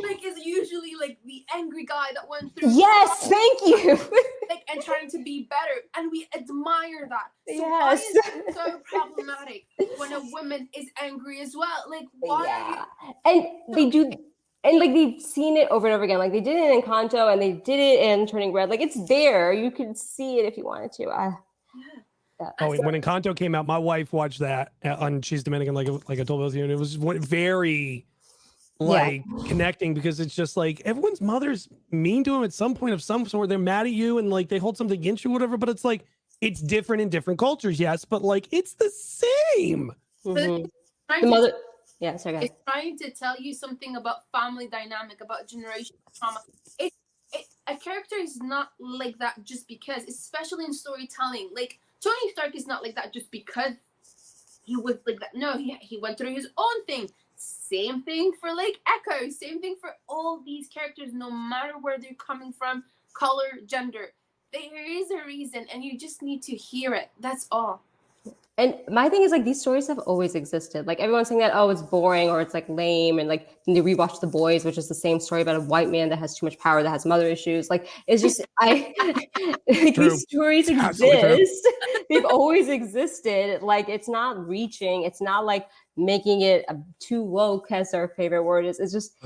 C: like is usually like the angry guy that went through.
B: Yes, thank you.
C: Like and trying to be better, and we admire that. So why is it so problematic when a woman is angry as well? Like why?
B: Yeah, and they do. And like they've seen it over and over again. Like they did it in Encanto, and they did it in Turning Red. Like it's there. You could see it if you wanted to.
A: When Encanto came out, my wife watched that, and she's Dominican, like I told both of you, and it was very connecting, because it's just like everyone's mother's mean to them at some point of some sort. They're mad at you and like they hold something against you, whatever. But it's like it's different in different cultures, yes, but like it's the same.
B: The mother. Yeah, sorry.
C: It's trying to tell you something about family dynamic, about generational trauma. A character is not like that just because, especially in storytelling. Like Tony Stark is not like that just because he was like that. No, he went through his own thing. Same thing for like Echo. Same thing for all these characters, no matter where they're coming from, color, gender. There is a reason, and you just need to hear it. That's all.
B: And my thing is like these stories have always existed. Like everyone's saying that, oh, it's boring or it's like lame, and like they rewatch The Boys, which is the same story about a white man that has too much power, that has mother issues. Like it's just these stories exist. They've always existed. Like it's not reaching. It's not like making it too woke, as our favorite word is. It's just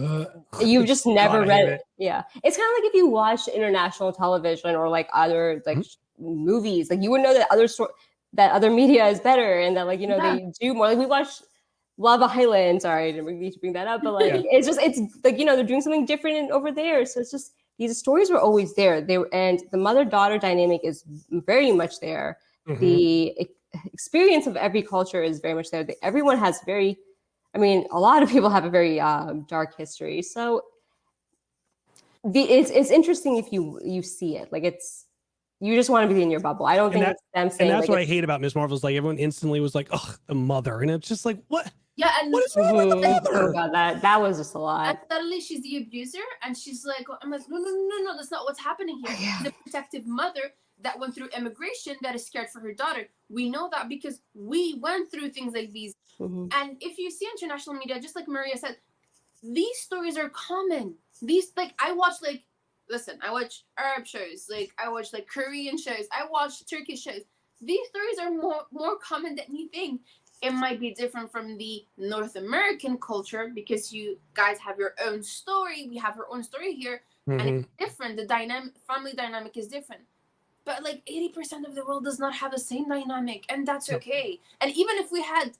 B: you've just never read it. Yeah, it's kind of like if you watch international television or like other like movies, like you would know that other media is better, and that like they do more. Like we watched Love Island. Sorry, I didn't need to bring that up, but like it's like they're doing something different over there. So it's just these stories were always there. And the mother-daughter dynamic is very much there. The experience of every culture is very much there. Everyone has a lot of people have a very dark history. So it's interesting if you see it. Like you just want to be in your bubble. I don't think it's them saying.
A: And that's what I hate about Ms. Marvel is like everyone instantly was like, "Oh, the mother," and it's just like, what?
C: Yeah, and
A: What is wrong with the
B: Oh
A: mother?
B: god, that was just a lot.
C: and suddenly she's the abuser, and she's like, I'm like, no, that's not what's happening here.
B: Yeah.
C: She's a protective mother that went through immigration that is scared for her daughter. We know that because we went through things like these.
B: Mhm.
C: And if you see international media, just like Maria said, these stories are common. These, like, I watch, like, listen, I watch Arab shows, like, I watch, like, Korean shows, I watch Turkish shows. These stories are more common than you think. It might be different from the North American culture because you guys have your own story. We have our own story here, and it's different. The family dynamic is different. But like 80% of the world does not have the same dynamic, and that's okay. And even if we had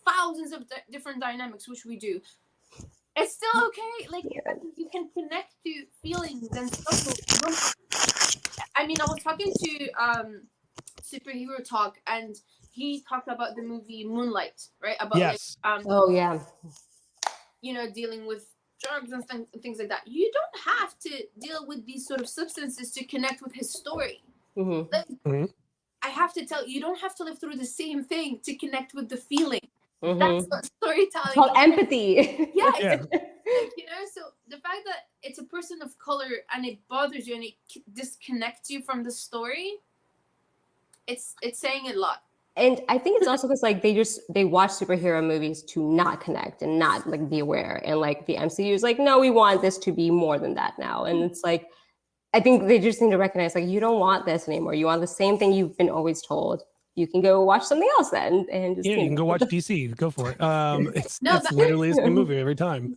C: thousands of different dynamics, which we do, it's still okay. Like you can connect to feelings and stuff. I mean, I was talking to Superhero Talk, and he talked about the movie Moonlight, right? About
A: Yes.
C: like
B: Oh yeah.
C: you know, dealing with drugs and things like that. You don't have to deal with these sort of substances to connect with his story.
B: Mm-hmm.
C: Like, I have to tell you, you don't have to live through the same thing to connect with the feeling.
B: Mm-hmm.
C: That's what storytelling
B: It's called
C: is.
B: empathy.
C: Yeah,
A: Yeah.
C: like, you know, so the fact that it's a person of color and it bothers you and it disconnects you from the story, it's saying a lot.
B: And I think it's also because like they watch superhero movies to not connect and not like be aware. And like the MCU is like, no, we want this to be more than that now. And it's like, I think they just need to recognize like you don't want this anymore. You want the same thing you've been always told. You can go watch something else then, and just
A: Yeah, you can go watch DC. Go for it. It's literally the same movie every time.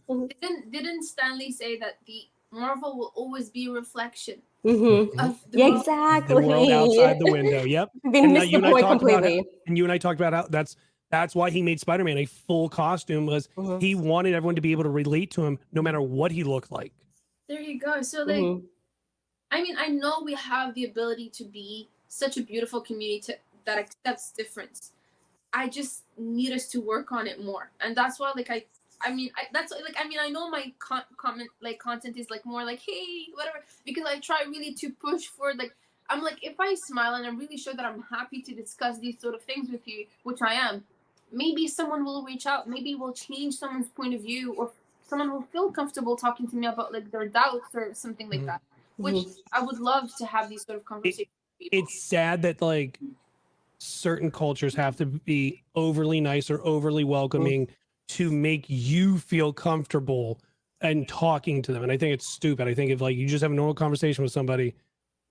C: Didn't Stanley say that the Marvel will always be a reflection
B: Mm-hmm.
C: of the
B: Yeah,
C: world?
B: exactly.
A: The world outside the window. Yep.
B: They missed the point completely.
A: And you and I talked about how that's why he made Spider-Man a full costume, was he wanted everyone to be able to relate to him no matter what he looked like.
C: There you go. So like, I mean, I know we have the ability to be such a beautiful community that accepts difference. I just need us to work on it more, and that's why, like, I know my content is like more like, hey, whatever, because I try really to push for, like, I'm like, if I smile and I'm really sure that I'm happy to discuss these sort of things with you, which I am, maybe someone will reach out, maybe we'll change someone's point of view, or someone will feel comfortable talking to me about like their doubts or something like that. Which I would love to have these sort of conversations with people.
A: It's sad that like certain cultures have to be overly nice or overly welcoming to make you feel comfortable and talking to them. And I think it's stupid. I think if like you just have a normal conversation with somebody,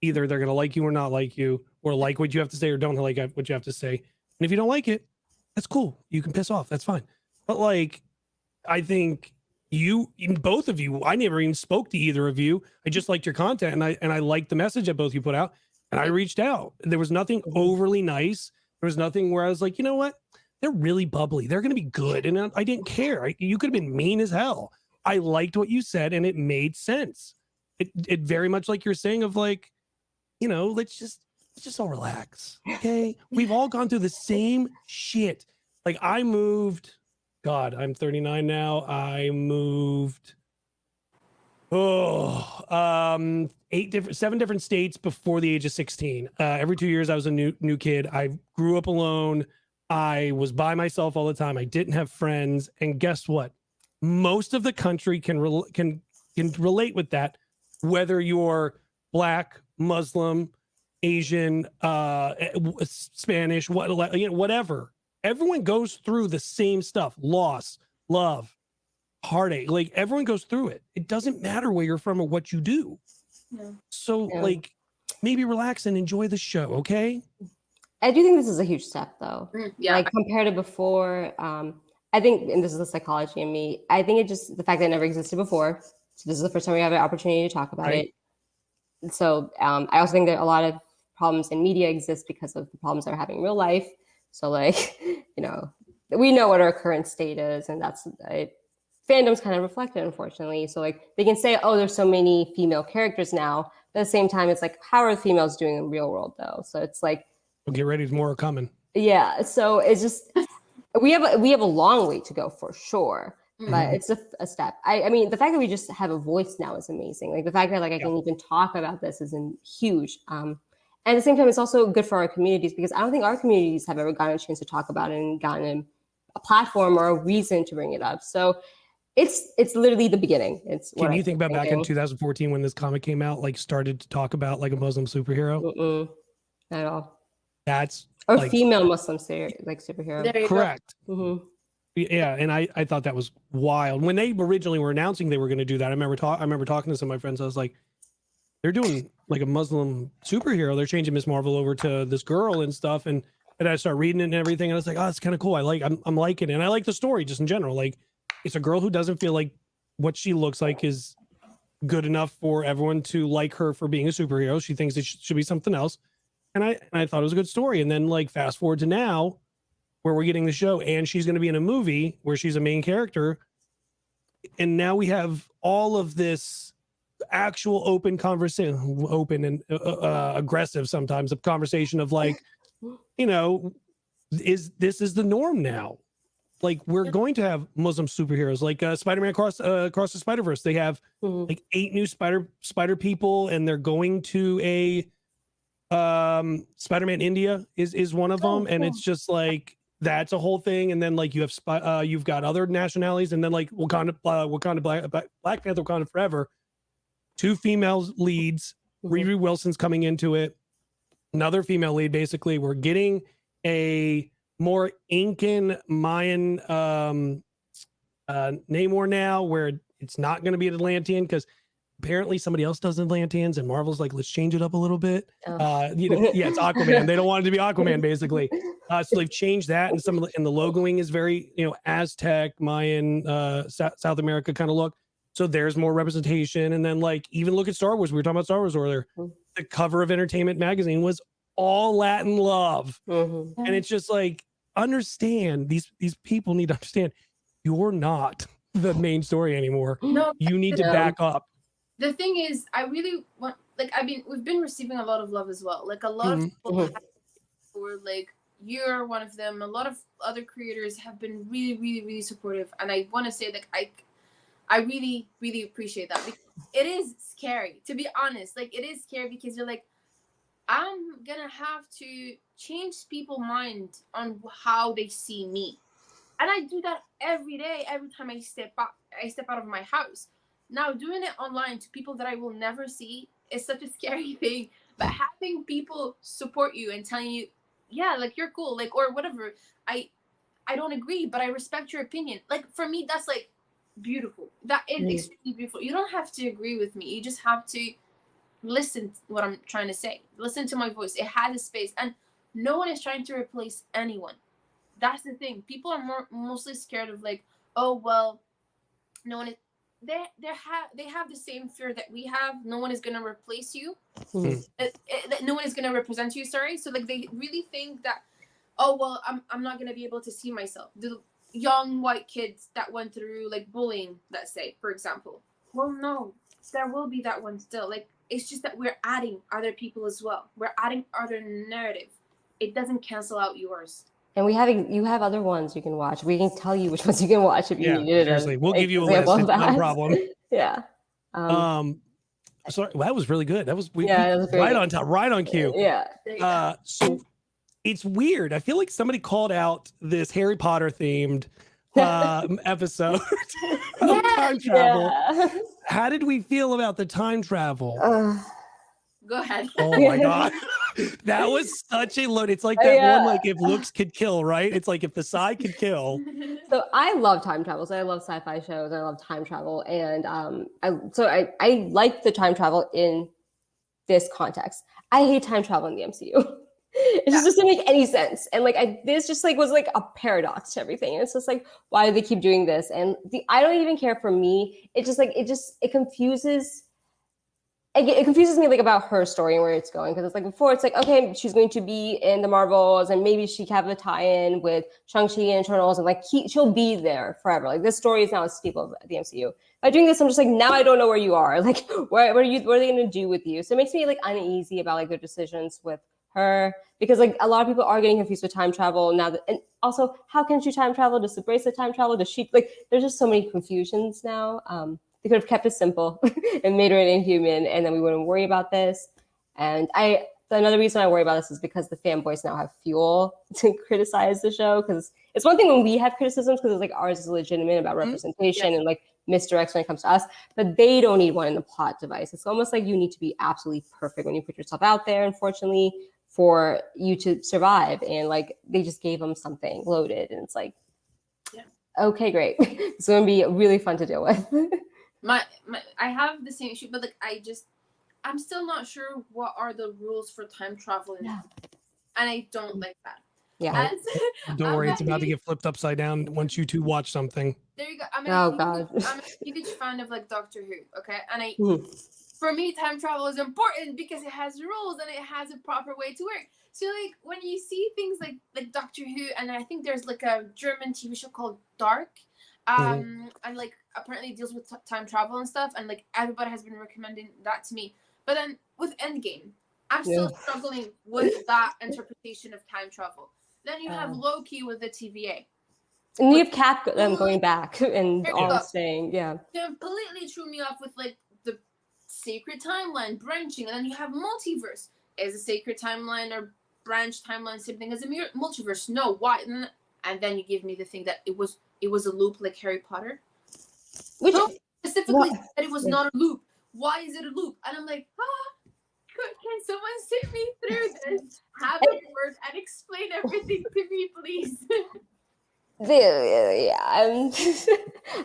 A: either they're gonna like you or not like you, or like what you have to say or don't like what you have to say. And if you don't like it, that's cool. You can piss off. That's fine. But like, I think both of you, I never even spoke to either of you. I just liked your content, and I liked the message that both of you put out, and I reached out. There was nothing overly nice. There was nothing where I was like, you know what? They're really bubbly. They're going to be good. And I didn't care. You could have been mean as hell. I liked what you said, and it made sense. It very much like you're saying of like, you know, let's just all relax. Okay. We've all gone through the same shit. Like I moved, God, I'm 39 now. I moved, 7 different states before the age of 16. Every 2 years I was a new kid. I grew up alone. I was by myself all the time. I didn't have friends. And guess what? Most of the country can relate with that, whether you're Black, Muslim, Asian, Spanish, whatever. Everyone goes through the same stuff: loss, love, heartache. Like everyone goes through it. It doesn't matter where you're from or what you do.
C: No.
A: So like maybe relax and enjoy the show. Okay.
B: I do think this is a huge step though.
C: Yeah.
B: Like compared to before, I think, and this is the psychology in me, I think it just, the fact that it never existed before. So this is the first time we have an opportunity to talk about it. So I also think that a lot of problems in media exist because of the problems that we're having in real life. So like, you know, we know what our current state is, and that's fandoms kind of reflect it, unfortunately. So like they can say, oh, there's so many female characters now. But at the same time, it's like, how are the females doing in the real world though? So it's like,
A: well, get ready, more are coming.
B: Yeah. So it's just, we have a long way to go for sure. But it's a step. I mean, the fact that we just have a voice now is amazing. Like the fact that like I can even talk about this is huge. And at the same time, it's also good for our communities, because I don't think our communities have ever gotten a chance to talk about it and gotten a platform or a reason to bring it up. So it's literally the beginning.
A: Can you think about back in 2014 when this comic came out, like started to talk about like a Muslim superhero?
B: Not at all.
A: That's
B: or
A: like,
B: female Muslim superhero.
C: There you
A: correct.
B: Mm-hmm.
A: Yeah, and I thought that was wild when they originally were announcing they were going to do that. I remember talking to some of my friends. I was like, they're doing like a Muslim superhero. They're changing Miss Marvel over to this girl and stuff. And I started reading it and everything. And I was like, oh, it's kind of cool. I'm liking it. And I like the story just in general. Like, it's a girl who doesn't feel like what she looks like is good enough for everyone to like her for being a superhero. She thinks it should be something else. And I thought it was a good story. And then like fast forward to now, where we're getting the show, and she's going to be in a movie where she's a main character. And now we have all of this actual open conversation, open and aggressive sometimes, a conversation of like, you know, is the norm now? Like, we're going to have Muslim superheroes, like Spider-Man across the Spider-Verse. They have like 8 new spider people, and they're going to a Spider-Man India is one of them, and it's just like, that's a whole thing. And then like you have you've got other nationalities, and then like Wakanda Black Panther, Wakanda Forever, 2 female leads. Riri Wilson's coming into it, another female lead. Basically, we're getting a more Incan Mayan Namor now, where it's not going to be an Atlantean, because apparently somebody else does Atlanteans, and Marvel's like, let's change it up a little bit. You know, yeah, it's Aquaman. They don't want it to be Aquaman, basically. So they've changed that, and and the logoing is very, you know, Aztec, Mayan, South America kind of look. So there's more representation. And then like, even look at Star Wars. We were talking about Star Wars earlier. The cover of Entertainment Magazine was all Latin love, and it's just like, understand, these people need to understand, you're not the main story anymore.
C: No,
A: you need to back up.
C: The thing is, I really want, like, we've been receiving a lot of love as well. Like, a lot of people were like, you're one of them. A lot of other creators have been really, really, really supportive. And I want to say that I really, really appreciate that. Because it is scary, to be honest. Like, it is scary because you're like, I'm going to have to change people's mind on how they see me. And I do that every day, every time I step out of my house. Now, doing it online to people that I will never see is such a scary thing. But having people support you and telling you, yeah, like, you're cool, like, or whatever, I don't agree, but I respect your opinion. Like, for me, that's like beautiful. That is extremely beautiful. You don't have to agree with me. You just have to listen to what I'm trying to say. Listen to my voice. It has a space, and no one is trying to replace anyone. That's the thing. People are mostly scared of like, oh well, no one is. They have the same fear that we have. No one is gonna replace you. No one is gonna represent you. Sorry. So like, they really think that, oh well, I'm not gonna be able to see myself. The young white kids that went through like bullying, let's say, for example. Well, no, there will be that one still. Like, it's just that we're adding other people as well. We're adding other narrative. It doesn't cancel out yours.
B: And you have other ones you can watch. We can tell you which ones you can watch if you need it.
A: Seriously, we'll give you a list. No problem.
B: Yeah.
A: Sorry, well, that was really good. That was
B: that was
A: right on top, right on cue.
B: Yeah.
A: So it's weird. I feel like somebody called out this Harry Potter themed episode of time travel. Yeah. How did we feel about the time travel?
C: Go ahead.
A: Oh my God. That was such a load. It's like that one, like, if looks could kill, right? It's like if the side could kill.
B: So I love time travel. So I love sci-fi shows. I love time travel. And I like the time travel in this context. I hate time travel in the MCU. It just doesn't make any sense. And like, this just like was like a paradox to everything. And it's just like, why do they keep doing this? And I don't even care. For me, it confuses. It confuses me like about her story and where it's going, because it's like, before it's like, okay, she's going to be in the Marvels and maybe she can have a tie-in with Shang-Chi and Eternals, and like she'll be there forever. Like, this story is now a staple of the MCU. By doing this, I'm just like, now I don't know where you are. Like, what are they going to do with you? So it makes me like uneasy about like their decisions with her, because like a lot of people are getting confused with time travel now. And also, how can she time travel? Does the bracelet time travel? Does she, like, there's just so many confusions now. They could have kept it simple and made her an Inhuman, and then we wouldn't worry about this. And the another reason I worry about this is because the fanboys now have fuel to criticize the show. Because it's one thing when we have criticisms, because it's like ours is legitimate about representation and like misdirects when it comes to us, but they don't need one in the plot device. It's almost like you need to be absolutely perfect when you put yourself out there, unfortunately, for you to survive. And like they just gave them something loaded, and it's like, okay, great. It's going to be really fun to deal with.
C: I have the same issue, but like I'm still not sure what are the rules for time travel, and I don't like that.
B: Yeah.
A: Don't worry, it's about to get flipped upside down once you two watch something.
C: There you go. I'm a huge fan of like Doctor Who, okay? And for me, time travel is important because it has rules and it has a proper way to work. So like when you see things like Doctor Who, and I think there's like a German TV show called Dark, and like apparently it deals with time travel and stuff, and like everybody has been recommending that to me. But then with Endgame, I'm still struggling with that interpretation of time travel. Then you have Loki with the TVA.
B: And you have Cap going back and all staying,
C: completely threw me off with like the sacred timeline branching, and then you have multiverse. Is a sacred timeline or branch timeline same thing as a multiverse? No, why? And then you give me the thing that it was a loop like Harry Potter, which specifically said it was not a loop. Why is it a loop? And I'm like, can someone sit me through this? Have a word and explain everything to me, please.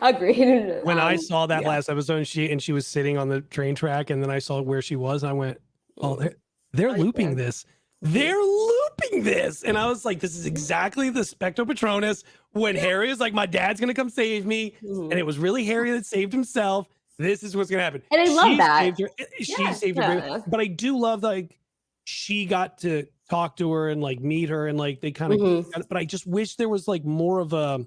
B: Agreed.
A: When I saw that last episode, she was sitting on the train track, and then I saw where she was, and I went, "Oh, they're looping this. They're looping this." And I was like, "This is exactly the Specto Patronus when Harry is like, my dad's gonna come save me, and it was really Harry that saved himself. This is what's gonna happen."
B: And I love that.
A: She saved her, but I do love like she got to talk to her and like meet her, and like they kind of. But I just wish there was like more of a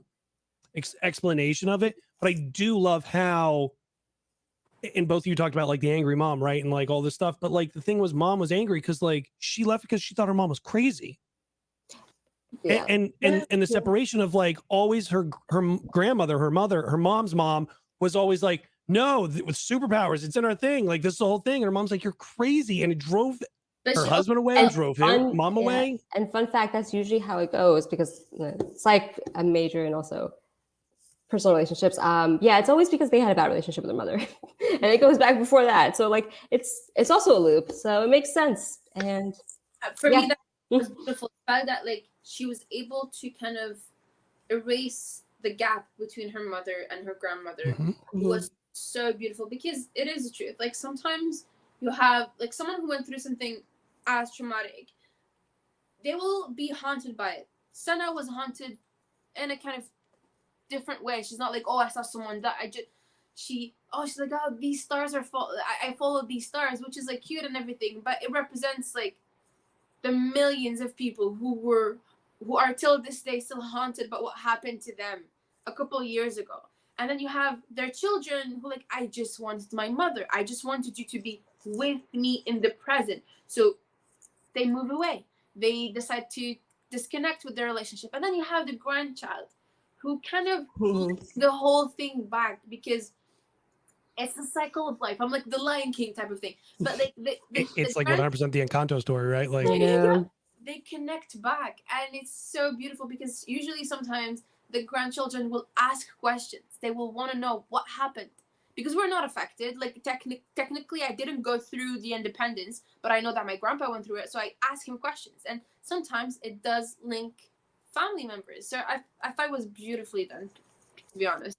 A: explanation of it. But I do love how, and both of you talked about like the angry mom, right, and like all this stuff. But like the thing was, mom was angry because like she left because she thought her mom was crazy. And the separation of like always her grandmother, her mother, her mom's mom was always like, no, with superpowers, it's in our thing. Like this is the whole thing. And her mom's like, you're crazy. And it drove her husband away, drove her mom away.
B: And fun fact, that's usually how it goes because it's like a major and also personal relationships. It's always because they had a bad relationship with their mother. And it goes back before that. So like it's also a loop. So it makes sense. And
C: for me, that was beautiful. The fact that like she was able to kind of erase the gap between her mother and her grandmother was so beautiful, because it is the truth. Like sometimes you have like someone who went through something as traumatic, they will be haunted by it. Senna was haunted in a kind of different way. She's not like, oh, I saw someone die. She's like, oh, these stars are I followed these stars, which is like cute and everything, but it represents like the millions of people who are till this day still haunted by what happened to them a couple of years ago. And then you have their children who like, I just wanted my mother. I just wanted you to be with me in the present. So they move away. They decide to disconnect with their relationship. And then you have the grandchild who kind of brings the whole thing back, because it's the cycle of life. I'm like the Lion King type of thing. But like
A: it's like 100% the Encanto story, right? Like
C: they connect back, and it's so beautiful because usually sometimes the grandchildren will ask questions. They will want to know what happened, because we're not affected. Like technically, I didn't go through the independence, but I know that my grandpa went through it. So I ask him questions, and sometimes it does link family members. So I thought it was beautifully done, to be honest.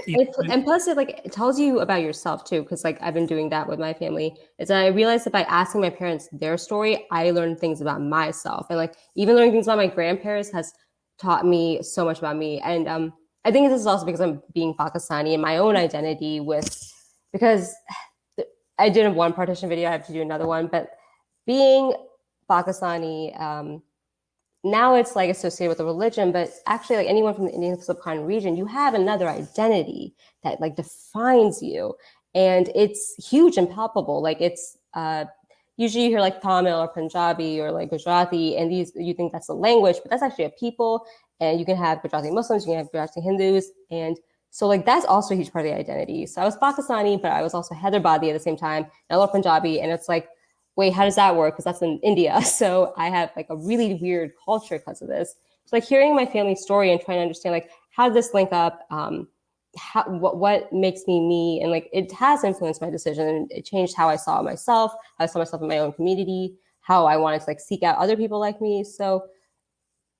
B: And plus it tells you about yourself too, because like I've been doing that with my family. Is that I realized that by asking my parents their story, I learned things about myself, and like even learning things about my grandparents has taught me so much about me. And I think this is also because I'm being Pakistani and my own identity because I did one partition video, I have to do another one, but being Pakistani, now it's like associated with a religion, but actually like anyone from the Indian subcontinent region, you have another identity that like defines you. And it's huge and palpable. Like it's usually you hear like Tamil or Punjabi or like Gujarati, and you think that's a language, but that's actually a people. And you can have Gujarati Muslims, you can have Gujarati Hindus. And so like that's also a huge part of the identity. So I was Pakistani, but I was also Hyderabadi at the same time, and I love Punjabi. And it's like wait, how does that work? Because that's in India. So I have like a really weird culture because of this. So like hearing my family story and trying to understand like how did this link up, what makes me me, and like it has influenced my decision, and it changed how I saw myself, how I saw myself in my own community, how I wanted to like seek out other people like me. So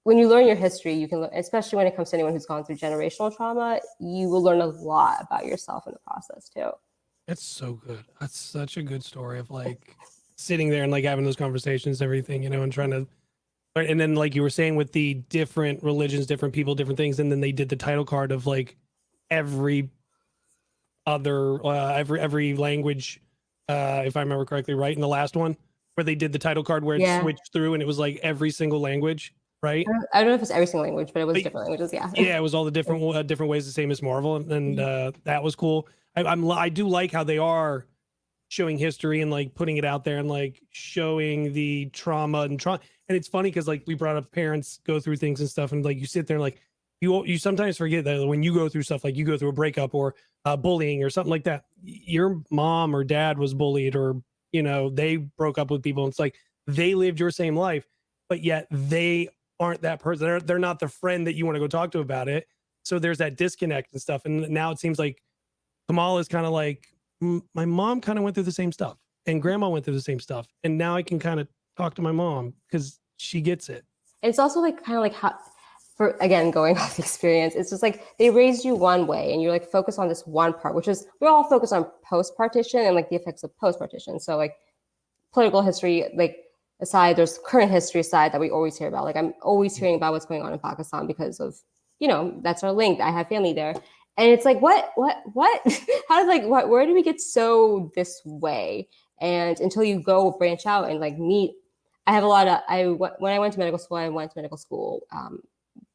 B: when you learn your history, you can, especially when it comes to anyone who's gone through generational trauma, you will learn a lot about yourself in the process too.
A: That's so good. That's such a good story of like sitting there and like having those conversations, everything, you know, and trying to, and then like you were saying with the different religions, different people, different things, and then they did the title card of like every other every language, if I remember correctly, right in the last one where they did the title card where it switched through and it was like every single language, right?
B: I don't know if it's every single language, but it was different languages.
A: Yeah, it was all the different ways, the same as Marvel, and that was cool. I do like how they are showing history and like putting it out there and like showing the trauma and it's funny because like we brought up parents go through things and stuff, and like you sit there and like you sometimes forget that when you go through stuff, like you go through a breakup or bullying or something like that, your mom or dad was bullied, or you know they broke up with people, and it's like they lived your same life, but yet they aren't that person. They're not the friend that you want to go talk to about it. So there's that disconnect and stuff. And now it seems like Kamal is kind of like, my mom kind of went through the same stuff and grandma went through the same stuff. And now I can kind of talk to my mom because she gets it.
B: It's also like kind of like how, for again, going off the experience, it's just like they raised you one way and you're like focused on this one part, which is we're all focused on post-partition and like the effects of post-partition. So like political history, like aside, there's current history side that we always hear about. Like I'm always hearing about what's going on in Pakistan because of, you know, that's our link. I have family there. And it's like, what? How did like, where do we get so this way? And until you go branch out and like meet, I have a lot of, when I went to medical school,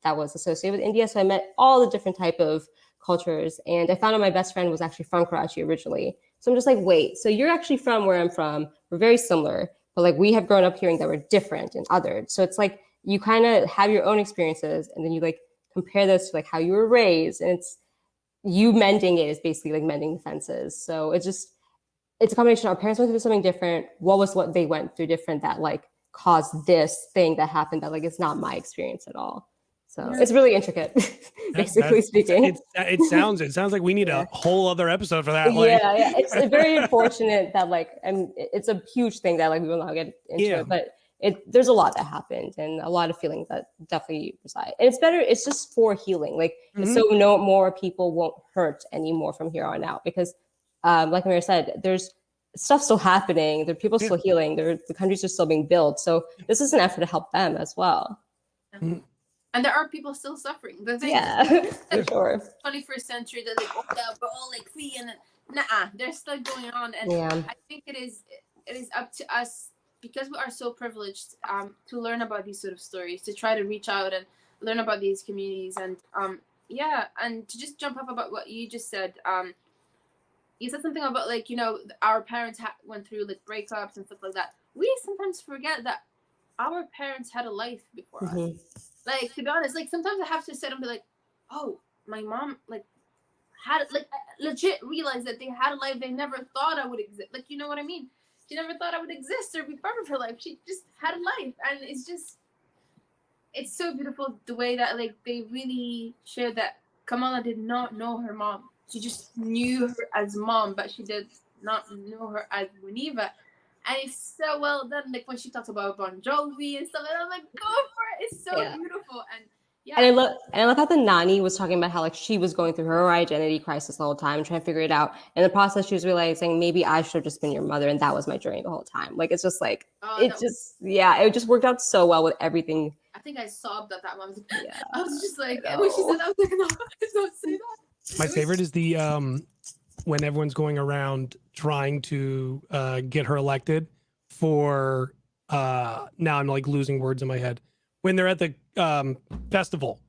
B: that was associated with India. So I met all the different type of cultures. And I found out my best friend was actually from Karachi originally. So I'm just like, wait, so you're actually from where I'm from. We're very similar, but like we have grown up hearing that we're different and othered. So it's like, you kind of have your own experiences and then you like compare those to like how you were raised, and it's, you mending it is basically like mending the fences. So it's a combination. Our parents went through something different. What they went through different that like caused this thing that happened that like it's not my experience at all. So it's really intricate, basically speaking.
A: It sounds like we need a whole other episode for that. Like.
B: Yeah. It's very unfortunate that like, and it's a huge thing that like we will not get into it, but there's a lot that happened and a lot of feelings that definitely reside. And it's better. It's just for healing. Like, so no more people won't hurt anymore from here on out, because like Amira said, there's stuff still happening. There are people still healing. The countries are still being built. So this is an effort to help them as well.
C: And there are people still suffering. The thing
B: for sure.
C: 21st century, they're like, we're all like free, and they're still going on. And I think it is up to us, because we are so privileged, to learn about these sort of stories, to try to reach out and learn about these communities, and and to just jump up about what you just said. You said something about like, you know, our parents went through like breakups and stuff like that. We sometimes forget that our parents had a life before us. Like, to be honest, like sometimes I have to sit and be like, oh, my mom like had like legit realized that they had a life they never thought I would exist. Like, you know what I mean? She never thought I would exist or be part of her life. She just had a life. And it's so beautiful the way that like they really shared that Kamala did not know her mom. She just knew her as mom, but she did not know her as Muniva. And it's so well done. Like when she talks about Bon Jovi and stuff, and I'm like, go for it. It's so beautiful. And and
B: I love how the Nani was talking about how like she was going through her identity crisis the whole time, trying to figure it out. In the process, she was realizing maybe I should have just been your mother, and that was my journey the whole time. Like it's just like it just worked out so well with everything.
C: I think I sobbed at that one. I was just like, when she said that, I was like, no, don't say that.
A: My favorite is the when everyone's going around trying to get her elected for now I'm like losing words in my head. When they're at the festival.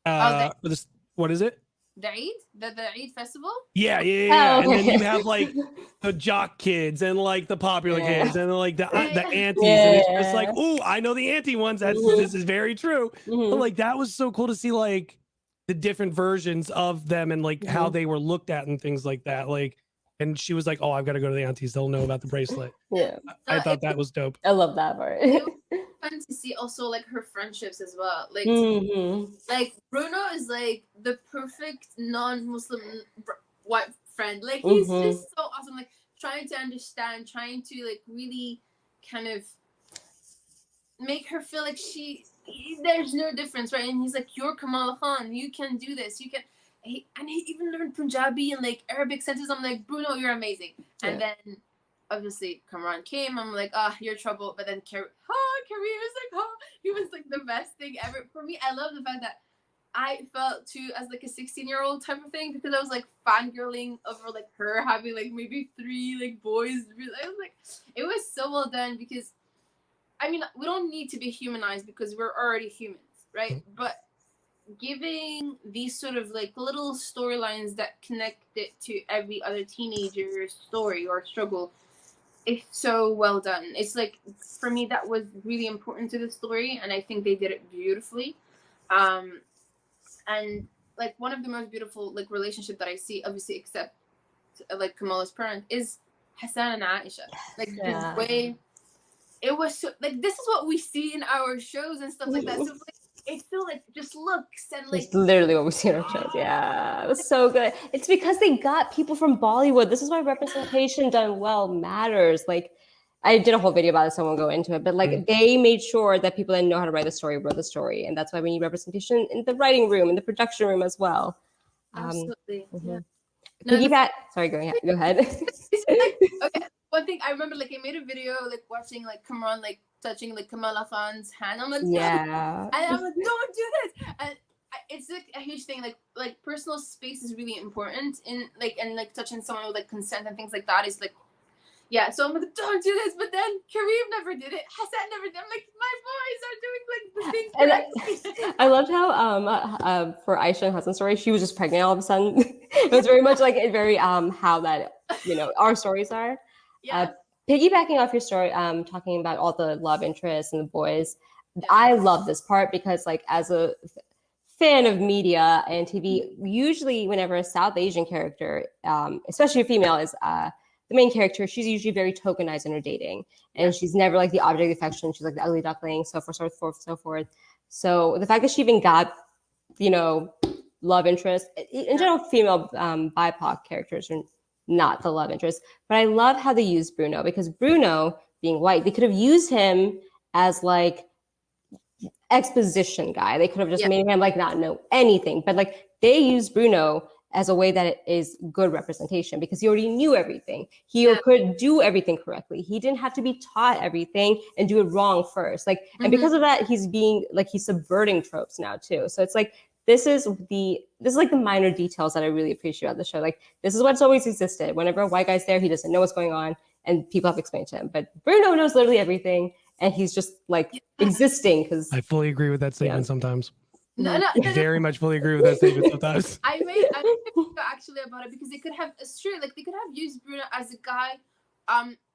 A: What is it?
C: The Eid? The Eid festival?
A: Yeah.
B: Oh, okay.
A: And then you have like the jock kids and like the popular kids and like the aunties. And it's just like, ooh, I know the auntie ones. This is very true. But like that was so cool to see like the different versions of them and like how they were looked at and things like that. Like And she was like, "Oh, I've got to go to the aunties. They'll know about the bracelet."
B: Yeah,
A: I thought that was dope.
B: I love that part.
C: It was fun to see also like her friendships as well. Like, like Bruno is like the perfect non-Muslim white friend. Like he's just so awesome. Like trying to understand, trying to like really kind of make her feel like there's no difference, right? And he's like, "You're Kamala Khan. You can do this. You can." He even learned Punjabi and like Arabic sentences. I'm like, Bruno, you're amazing. Yeah. And then obviously Kamran came. I'm like, you're trouble. But then Kareem was like, he was like the best thing ever. For me, I love the fact that I felt too as like a 16-year-old type of thing, because I was like fangirling over like her having like maybe 3 like boys. I was like, it was so well done, because I mean, we don't need to be humanized because we're already humans, right? But giving these sort of like little storylines that connect it to every other teenager's story or struggle, it's so well done. It's like, for me, that was really important to the story, and I think they did it beautifully. And like one of the most beautiful like relationship that I see, obviously except like Kamala's parent, is Hassan and Aisha. Like the way it was so, like, this is what we see in our shows and stuff like that. So like, it still like just looks and like,
B: it's literally what we see in our shows. Yeah, it was so good. It's because they got people from Bollywood. This is why representation done well matters. Like, I did a whole video about this, so I won't go into it, but like they made sure that people that know how to write the story wrote the story, and that's why we need representation in the writing room, in the production room as well.
C: Absolutely. Yeah.
B: Piggyback. Sorry, go ahead.
C: Okay. One thing I remember, like I made a video like watching like Kamran like touching like Kamala Khan's hand. I'm like,
B: yeah,
C: and I'm like, don't do this. And it's like a huge thing. Like personal space is really important in like, and like touching someone with like consent and things like that is like, yeah. So I'm like, don't do this. But then Kareem never did it. Hassan never did. I'm like, my boys are doing like the thing.
B: I loved how for Aisha and Hassan's story, she was just pregnant all of a sudden. It was very much like very how that, you know, our stories are.
C: Yeah.
B: Piggybacking off your story, talking about all the love interests and the boys, I love this part because, like, as a fan of media and TV, usually whenever a South Asian character, especially a female, is the main character, she's usually very tokenized in her dating, and she's never like the object of affection. She's like the ugly duckling, so forth, so forth, so forth. So the fact that she even got, you know, love interest in general, female BIPOC characters are not the love interest, but I love how they used Bruno, because Bruno being white, they could have used him as like exposition guy. They could have just made him like not know anything, but like they used Bruno as a way that it is good representation, because he already knew everything. He could do everything correctly. He didn't have to be taught everything and do it wrong first. Like, and because of that, he's subverting tropes now too. So it's like, this is like the minor details that I really appreciate about the show. Like, this is what's always existed. Whenever a white guy's there, he doesn't know what's going on, and people have explained to him. But Bruno knows literally everything, and he's just like existing. Because
A: I fully agree with that statement sometimes.
C: No.
A: Very much fully agree with that statement sometimes.
C: I made actually about it, because they could have, it's true, like they could have used Bruno as a guy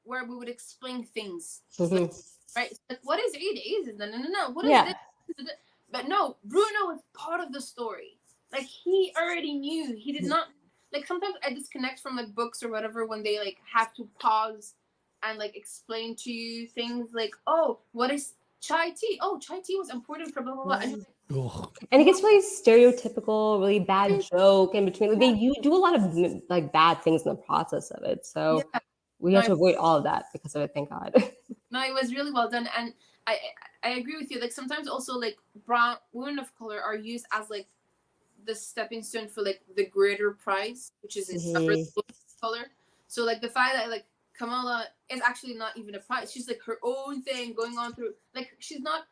C: where we would explain things. Like, right? Like, what is Eid? No. What is this? But no, Bruno was part of the story. Like, he already knew. He did not, like, sometimes I disconnect from like books or whatever when they like have to pause and like explain to you things like, oh, what is chai tea? Oh, chai tea was important for blah blah blah.
B: And it gets really stereotypical, really bad joke in between. Like, they do a lot of like bad things in the process of it. So we have to avoid all of that because of it. Thank God.
C: No, it was really well done, and I agree with you. Like, sometimes also like women of color are used as like the stepping stone for like the greater prize, which is color. So like the fact that like Kamala is actually not even a prize. She's like her own thing going on through, like, she's not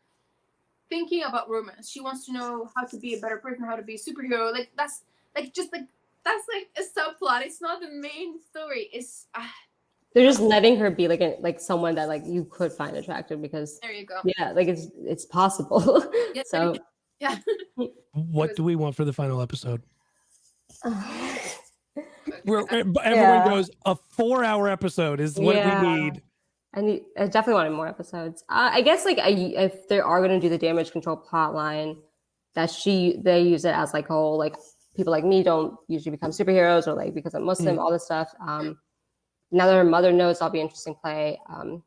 C: thinking about romance. She wants to know how to be a better person, how to be a superhero. Like, that's like just like that's like a subplot. It's not the main story. It's
B: they're just letting her be like someone that like you could find attractive, because
C: there you go.
B: Yeah, like it's possible.
C: Yeah,
B: so
C: yeah.
A: What do we want for the final episode? Everyone goes, a 4-hour episode is what we need.
B: I definitely wanted more episodes. I guess like if they are going to do the damage control plot line, that they use it as like a whole like people like me don't usually become superheroes, or like because I'm Muslim, all this stuff. Now that her mother knows, that'll be interesting play.
A: Now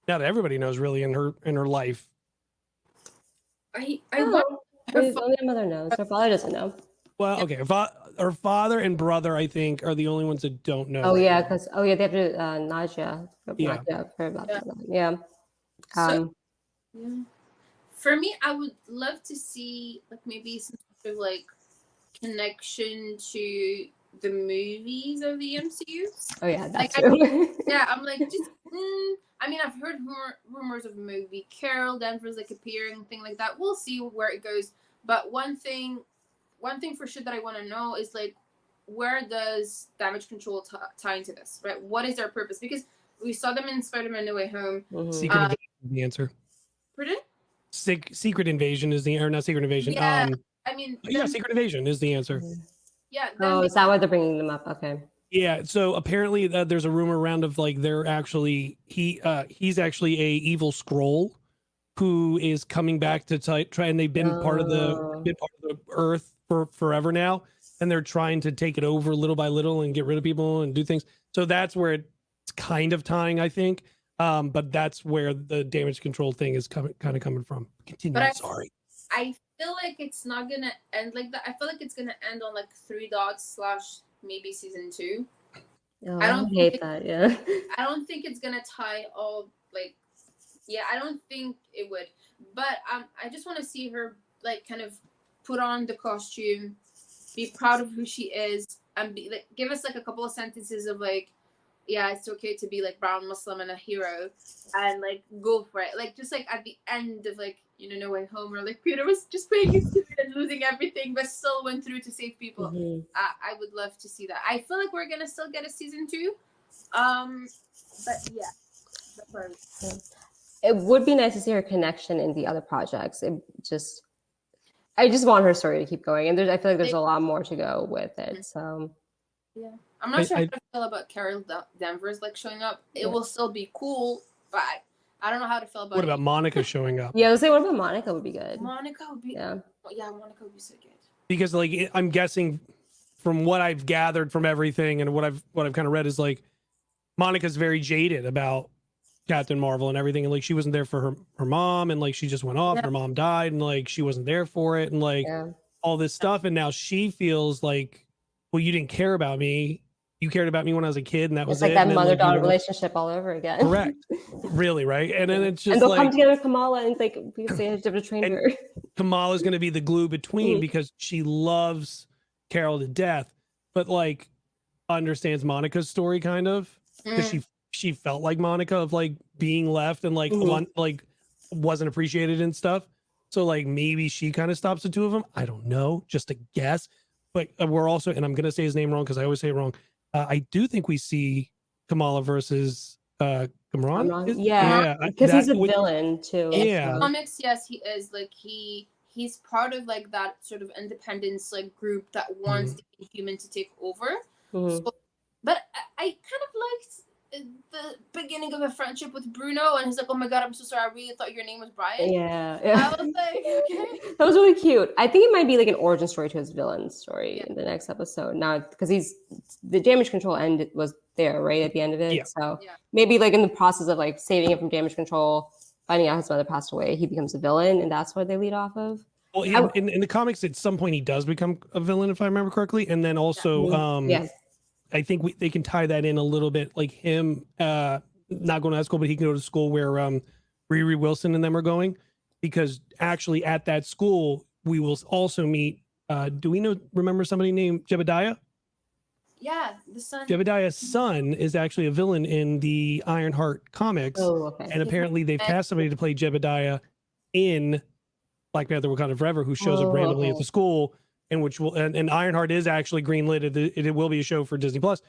A: that everybody knows really in her life.
C: I want
B: only her mother knows. Her father doesn't know.
A: Well, okay. Her father and brother, I think, are the only ones that don't know.
B: Oh yeah, because they have to Nadia.
A: Yeah.
B: Yeah.
C: For me, I would love to see like maybe some sort of like connection to the movies of the MCU.
B: Oh yeah, that's
C: like,
B: true.
C: I'm like just. I mean, I've heard rumors of movie Carol Danvers like appearing, thing like that. We'll see where it goes. But one thing for sure that I want to know is like, where does damage control tie into this? Right? What is their purpose? Because we saw them in Spider-Man: No Way Home.
A: Secret Invasion is the answer.
C: Pardon?
A: Secret Invasion is the, or not Secret Invasion.
C: Yeah, I mean,
A: Secret Invasion is the answer.
C: Yeah.
B: Oh, is that why they're bringing them up? Okay.
A: Yeah, so apparently there's a rumor around of like they're actually he's actually a evil scroll who is coming back to try, and they've been part of the Earth for forever now, and they're trying to take it over little by little and get rid of people and do things. So that's where it's kind of tying, I think. But that's where the damage control thing is coming from. Continue. Sorry.
C: I feel like it's not gonna end like that. I feel like it's gonna end on like 3 dots / maybe season 2.
B: Oh, I don't hate that. Yeah.
C: I don't think it's gonna tie all like. Yeah, I don't think it would. But I just want to see her like kind of put on the costume, be proud of who she is, and be like give us like a couple of sentences of like, yeah, it's okay to be like brown Muslim and a hero, and like go for it. Like just like at the end of like No Way Home, where like Peter was just playing his stupid and losing everything, but still went through to save people. I would love to see that. I feel like we're gonna still get a season 2, but yeah, that's what I would say.
B: It would be nice to see her connection in the other projects. I just want her story to keep going, and I feel like there's a lot more to go with it. So
C: yeah. I'm not sure how to feel about Carol Danvers like showing up. It will still be cool, but I don't know how to feel about.
A: What about Monica showing up?
B: Yeah, I was saying, what about Monica? Would be good.
C: Monica would be. Yeah, Monica would be so good.
A: Because like I'm guessing, from what I've gathered from everything and what I've kind of read is like, Monica's very jaded about Captain Marvel and everything, and like she wasn't there for her mom, and like she just went off. Her mom died, and like she wasn't there for it, and like all this stuff, and now she feels like, well, you didn't care about me. You cared about me when I was a kid, and that was
B: like
A: it.
B: That mother-daughter relationship all over again.
A: Correct. Really, right? And then it's just
B: and they'll
A: like,
B: come together with Kamala, and like because they have to train her.
A: Kamala's going to be the glue between because she loves Carol to death, but like understands Monica's story kind of, because she felt like Monica of like being left and like wasn't appreciated and stuff. So like maybe she kind of stops the two of them. I don't know, just a guess. But we're also, and I'm going to say his name wrong because I always say it wrong. I do think we see Kamala versus Kamran.
B: Yeah, because he's a villain too.
A: Yeah,
C: comics, yes, he is. Like he's part of like that sort of independence like group that wants the human to take over. So, but I kind of liked the beginning of a friendship with Bruno, and he's like, "Oh my god, I'm so sorry. I really thought your name was Brian."
B: Yeah.
C: I was like, okay.
B: That was really cute. I think it might be like an origin story to his villain story in the next episode. Now, because the damage control end was there right at the end of it, so maybe like in the process of like saving him from damage control, finding out his mother passed away, he becomes a villain, and that's what they lead off of.
A: Well, in the comics, at some point he does become a villain, if I remember correctly, and then also, I think they can tie that in a little bit, like him not going to that school, but he can go to school where Riri Wilson and them are going, because actually at that school we will also meet. Do we remember somebody named Jebediah?
C: Yeah, the son.
A: Jebediah's son is actually a villain in the Ironheart comics, and apparently they've cast somebody to play Jebediah in Black Panther: Wakanda Forever, who shows up randomly at the school. And which will and Ironheart is actually greenlit. It will be a show for Disney Plus,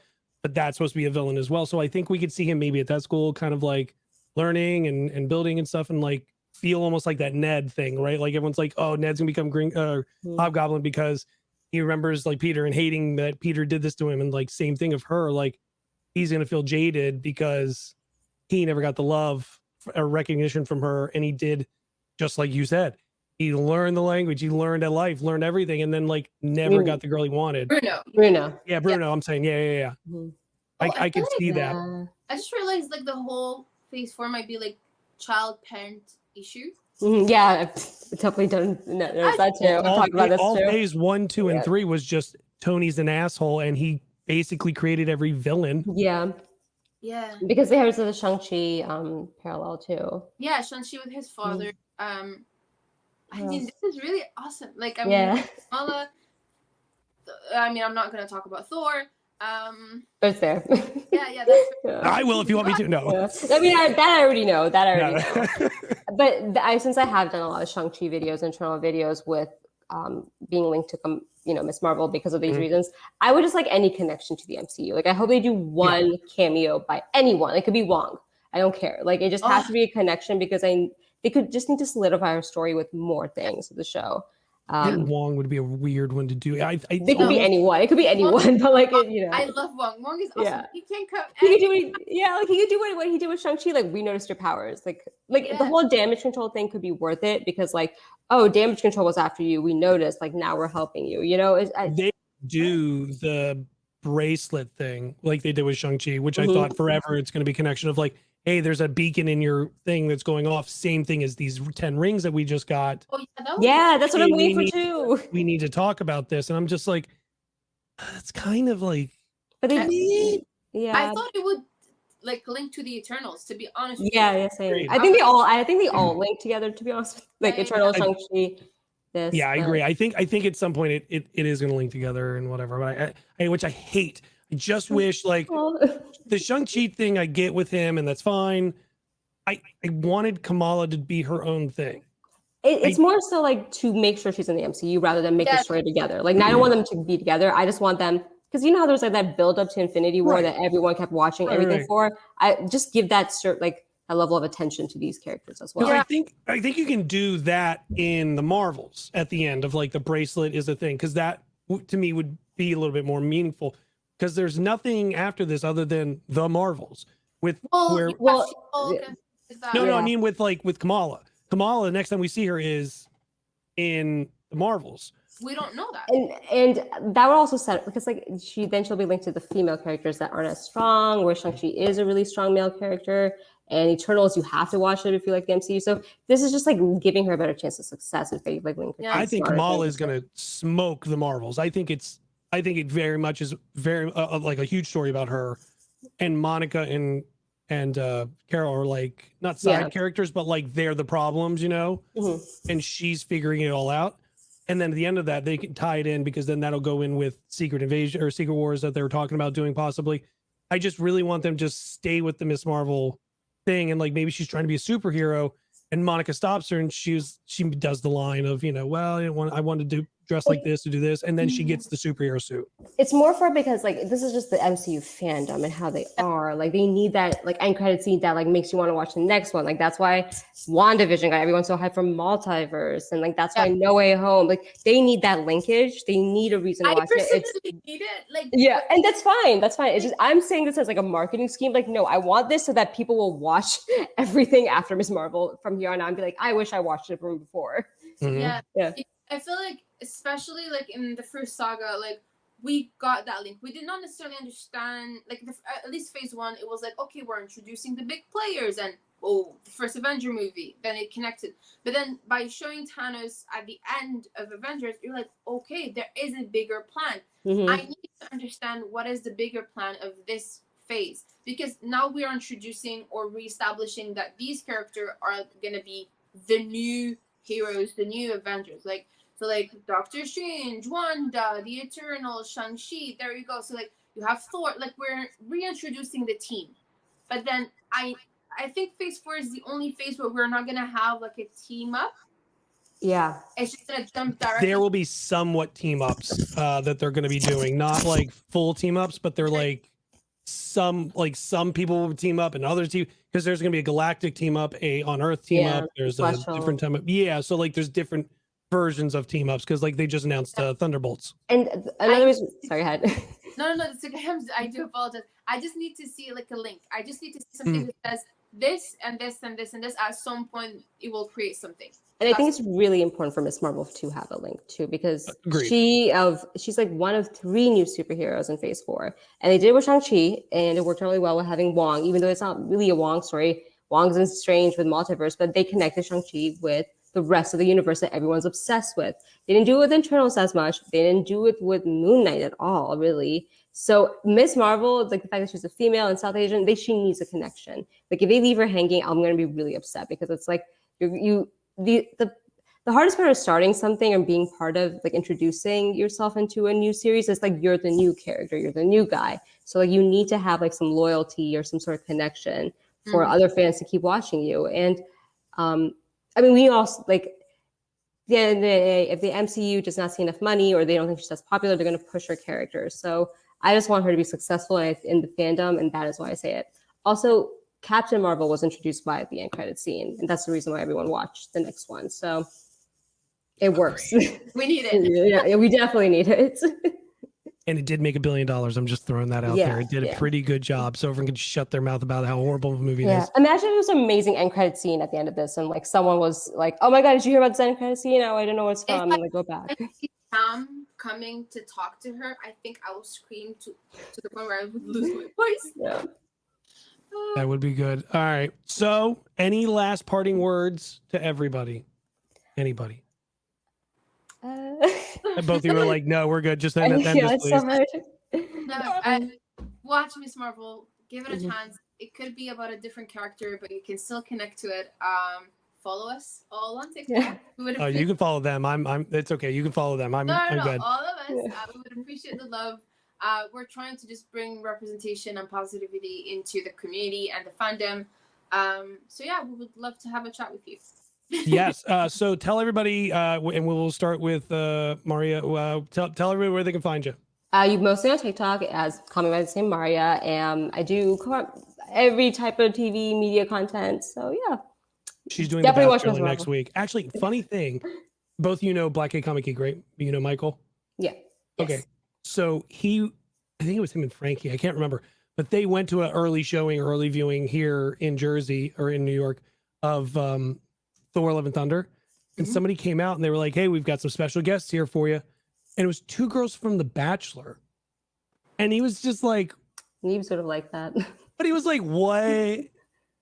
A: but that's supposed to be a villain as well. So I think we could see him maybe at that school, kind of like learning and building and stuff, and like feel almost like that Ned thing, right? Like everyone's like, oh, Ned's gonna become Hobgoblin because he remembers like Peter and hating that Peter did this to him, and like same thing of her, like he's gonna feel jaded because he never got the love or recognition from her, and he did, just like you said. he learned the language, he learned at life, learned everything, and then like never got the girl he wanted.
B: Bruno.
A: Yeah, Bruno. I'm saying, yeah.
B: Mhm.
A: I could see that.
C: I just realized like the whole phase 4 might be like child parent issue.
B: Yeah, I've definitely done notice that too. We'll talk about this
A: all
B: too.
A: phase 1, 2, and 3 was just Tony's an asshole, and he basically created every villain.
B: Yeah. Because they have the Shang-Chi parallel too.
C: Yeah, Shang-Chi with his father. I mean, this is really awesome. Like, I mean, Kamala, I mean, I'm not gonna talk about Thor.
B: But it's there.
C: Yeah, that's fair.
A: I will if you want me to. No.
B: I mean, that I already know. Know. But since I have done a lot of Shang-Chi videos, internal videos with being linked to Miss Marvel because of these reasons, I would just like any connection to the MCU. Like I hope they do one cameo by anyone. It could be Wong. I don't care. Like it just has to be a connection because they could just need to solidify our story with more things of the show.
A: Wong would be a weird one to do.
B: They could be anyone. It could be anyone, but like
C: I love Wong. Wong is awesome.
B: Yeah.
C: He can come.
B: He could do what he did with Shang-Chi. Like we noticed your powers. Like the whole damage control thing could be worth it because like, oh, damage control was after you. We noticed. Like now we're helping you. You know,
A: they do the bracelet thing like they did with Shang-Chi, which I thought forever it's going to be connection of like, hey, there's a beacon in your thing that's going off. Same thing as these 10 rings that we just got.
C: Oh, yeah,
B: that's what I'm waiting for too.
A: We need to talk about this. And I'm just like, it's kind of like.
B: But
C: I thought it would like link to the Eternals, to be honest with
B: you. Same. I think they all link together, to be honest. Like Eternal, Shang-Chi.
A: I agree. I think at some point it is going to link together and whatever. But which I hate. I just wish like the Shang-Chi thing I get with him, and that's fine. I wanted Kamala to be her own thing.
B: It's more so like to make sure she's in the MCU rather than make the story together. Like I don't want them to be together. I just want them because you know how there's like that build up to Infinity War that everyone kept watching everything for. I just give that a level of attention to these characters as well.
A: I think you can do that in the Marvels at the end of like the bracelet is a thing because that to me would be a little bit more meaningful. Because there's nothing after this other than the Marvels with I mean with Kamala. Kamala, the next time we see her is in the Marvels.
C: We don't know that.
B: And that would also set because like she'll be linked to the female characters that aren't as strong, where Shang-Chi is a really strong male character. And Eternals, you have to watch it if you like the MCU. So this is just like giving her a better chance of success if they like link her.
A: I think Kamala is gonna smoke the Marvels. I think it very much is very like a huge story about her and Monica and Carol are like not side characters, but like they're the problems, you know, and she's figuring it all out. And then at the end of that, they can tie it in because then that'll go in with Secret Invasion or Secret Wars that they were talking about doing possibly. I just really want them to just stay with the Miss Marvel thing. And like, maybe she's trying to be a superhero and Monica stops her and she does the line of, well, I wanted to dress like this to do this. And then she gets the superhero suit.
B: It's more for because like, this is just the MCU fandom and how they are. Like they need that like end credit scene that like makes you want to watch the next one. Like that's why WandaVision got everyone so hyped for multiverse. And like, that's why No Way Home, like they need that linkage. They need a reason to watch it.
C: Need it. Like,
B: and that's fine. That's fine. It's just, I'm saying this as like a marketing scheme. Like, no, I want this so that people will watch everything after Miss Marvel from here on out and be like, I wish I watched it from before.
C: Yeah. I feel like, especially like in the first saga, like we got that link. We did not necessarily understand, like at least phase 1, it was like, okay, we're introducing the big players and the first Avenger movie, then it connected. But then by showing Thanos at the end of Avengers, you're like, okay, there is a bigger plan. I need to understand what is the bigger plan of this phase, because now we are introducing or reestablishing that these characters are going to be the new heroes, the new Avengers. So like Doctor Strange, Wanda, the Eternals, Shang-Chi, there you go. So like you have Thor, like we're reintroducing the team. But then I think phase 4 is the only phase where we're not gonna have like a team up.
B: Yeah.
C: It's just gonna jump directly.
A: There will be somewhat team ups that they're gonna be doing. Not like full team ups, but they're like some people will team up and others team because there's gonna be a galactic team up, a on Earth team up. There's a different time up. Yeah, so like there's different versions of team ups because like they just announced Thunderbolts.
B: And another reason, sorry, go ahead.
C: No, it's okay. I do apologize. I just need to see like a link. I just need to see something that says this and this and this and this. At some point, it will create something.
B: And I think it's really important for Miss Marvel to have a link too, because
A: Agreed.
B: she's like one of 3 new superheroes in Phase 4, and they did it with Shang-Chi, and it worked really well with having Wong, even though it's not really a Wong story. Wong's in Strange with multiverse, but they connected Shang-Chi with the rest of the universe that everyone's obsessed with. They didn't do it with Internals as much. They didn't do it with Moon Knight at all, really. So Miss Marvel, like the fact that she's a female and South Asian, she needs a connection. Like if they leave her hanging, I'm gonna be really upset, because it's like the hardest part of starting something and being part of like introducing yourself into a new series is like you're the new character, you're the new guy. So like you need to have like some loyalty or some sort of connection for other fans to keep watching you. And I mean, we also like, the end of the day, if the MCU does not see enough money or they don't think she's as popular, they're going to push her character. So I just want her to be successful in the fandom, and that is why I say it. Also, Captain Marvel was introduced by the end credit scene, and that's the reason why everyone watched the next one. So it works.
C: We need it.
B: Yeah, we definitely need it.
A: And it did make $1 billion. I'm just throwing that out there. It did a pretty good job. So everyone could shut their mouth about how horrible of a movie it is.
B: Imagine if it was an amazing end credit scene at the end of this, and like someone was like, "Oh my god, did you hear about this end credit scene? Oh, I don't know what's from." And like go back.
C: Sam coming to talk to her, I think I will scream to the point where I would lose my voice.
B: Yeah.
A: That would be good. All right. So, any last parting words to everybody? Anybody? And both of you were like, "No, we're good. Just end this, please."
B: So hard.
C: No, watch Miss Marvel. Give it a chance. It could be about a different character, but you can still connect to it. Follow us all on TikTok.
A: Oh, you can follow them. It's okay. You can follow them. I'm good.
C: All of us. We would appreciate the love. We're trying to just bring representation and positivity into the community and the fandom. So yeah, we would love to have a chat with you.
A: Yes. So tell everybody, and we'll start with Maria. Tell everybody where they can find you.
B: You mostly on TikTok as CallMeByThisNameMaria, and I do every type of TV media content. So yeah,
A: she's doing
B: definitely
A: the Bachelor next week. Actually, funny thing, both Black K Comic Geek, right? You know Michael.
B: Yeah.
A: Okay.
B: Yes.
A: So I think it was him and Frankie. I can't remember, but they went to an early viewing here in Jersey or in New York of Thor: Love and Thunder, and somebody came out and they were like, "Hey, we've got some special guests here for you," and it was 2 girls from The Bachelor, and he was just like,
B: he was sort of like that,
A: but he was like, "What?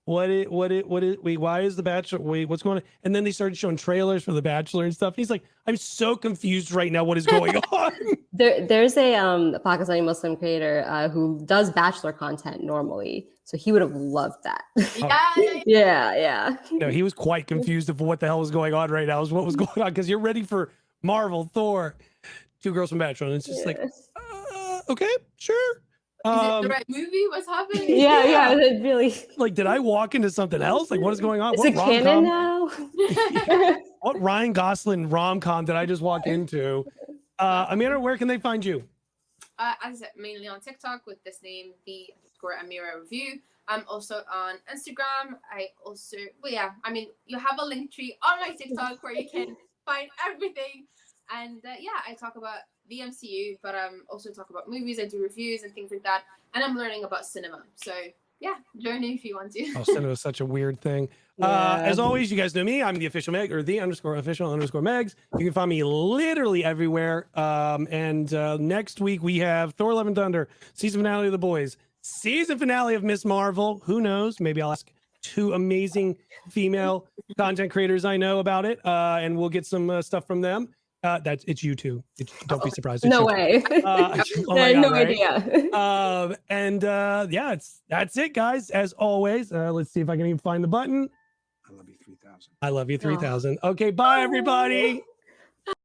A: Wait, why is The Bachelor? Wait, what's going on?" And then they started showing trailers for The Bachelor and stuff. And he's like, "I'm so confused right now. What is going on?"
B: There's a Pakistani Muslim creator who does Bachelor content normally, so he would have loved that. Yeah.
A: No, he was quite confused of what the hell was going on right now. Is what was going on, because you're ready for Marvel, Thor, 2 girls from Bachelor, and it's just like, okay, sure.
C: Is it the right movie? What's happening?
B: Yeah, really.
A: Like, did I walk into something else? Like, what is going on?
B: Is it canon now?
A: What Ryan Gosling rom-com did I just walk into? Amira, where can they find you?
C: As I said, mainly on TikTok with this name, _Amira Review. I'm also on Instagram. You have a link tree on my TikTok where you can find everything. And I talk about the MCU, but also talk about movies. I do reviews and things like that. And I'm learning about cinema. So yeah, join me if you want to.
A: Oh, cinema is such a weird thing. As always, you guys know me. I'm the official Meg, or the _official Megs. You can find me literally everywhere. And next week we have Thor: Love and Thunder, season finale of The Boys, season finale of Miss Marvel. Who knows? Maybe I'll ask 2 amazing female content creators I know about it, and we'll get some stuff from them. It's you 2. Don't be surprised.
B: No way. No idea.
A: That's it, guys. As always, let's see if I can even find the button.
D: I love you 3000.
A: I love you 3000. Okay, bye everybody.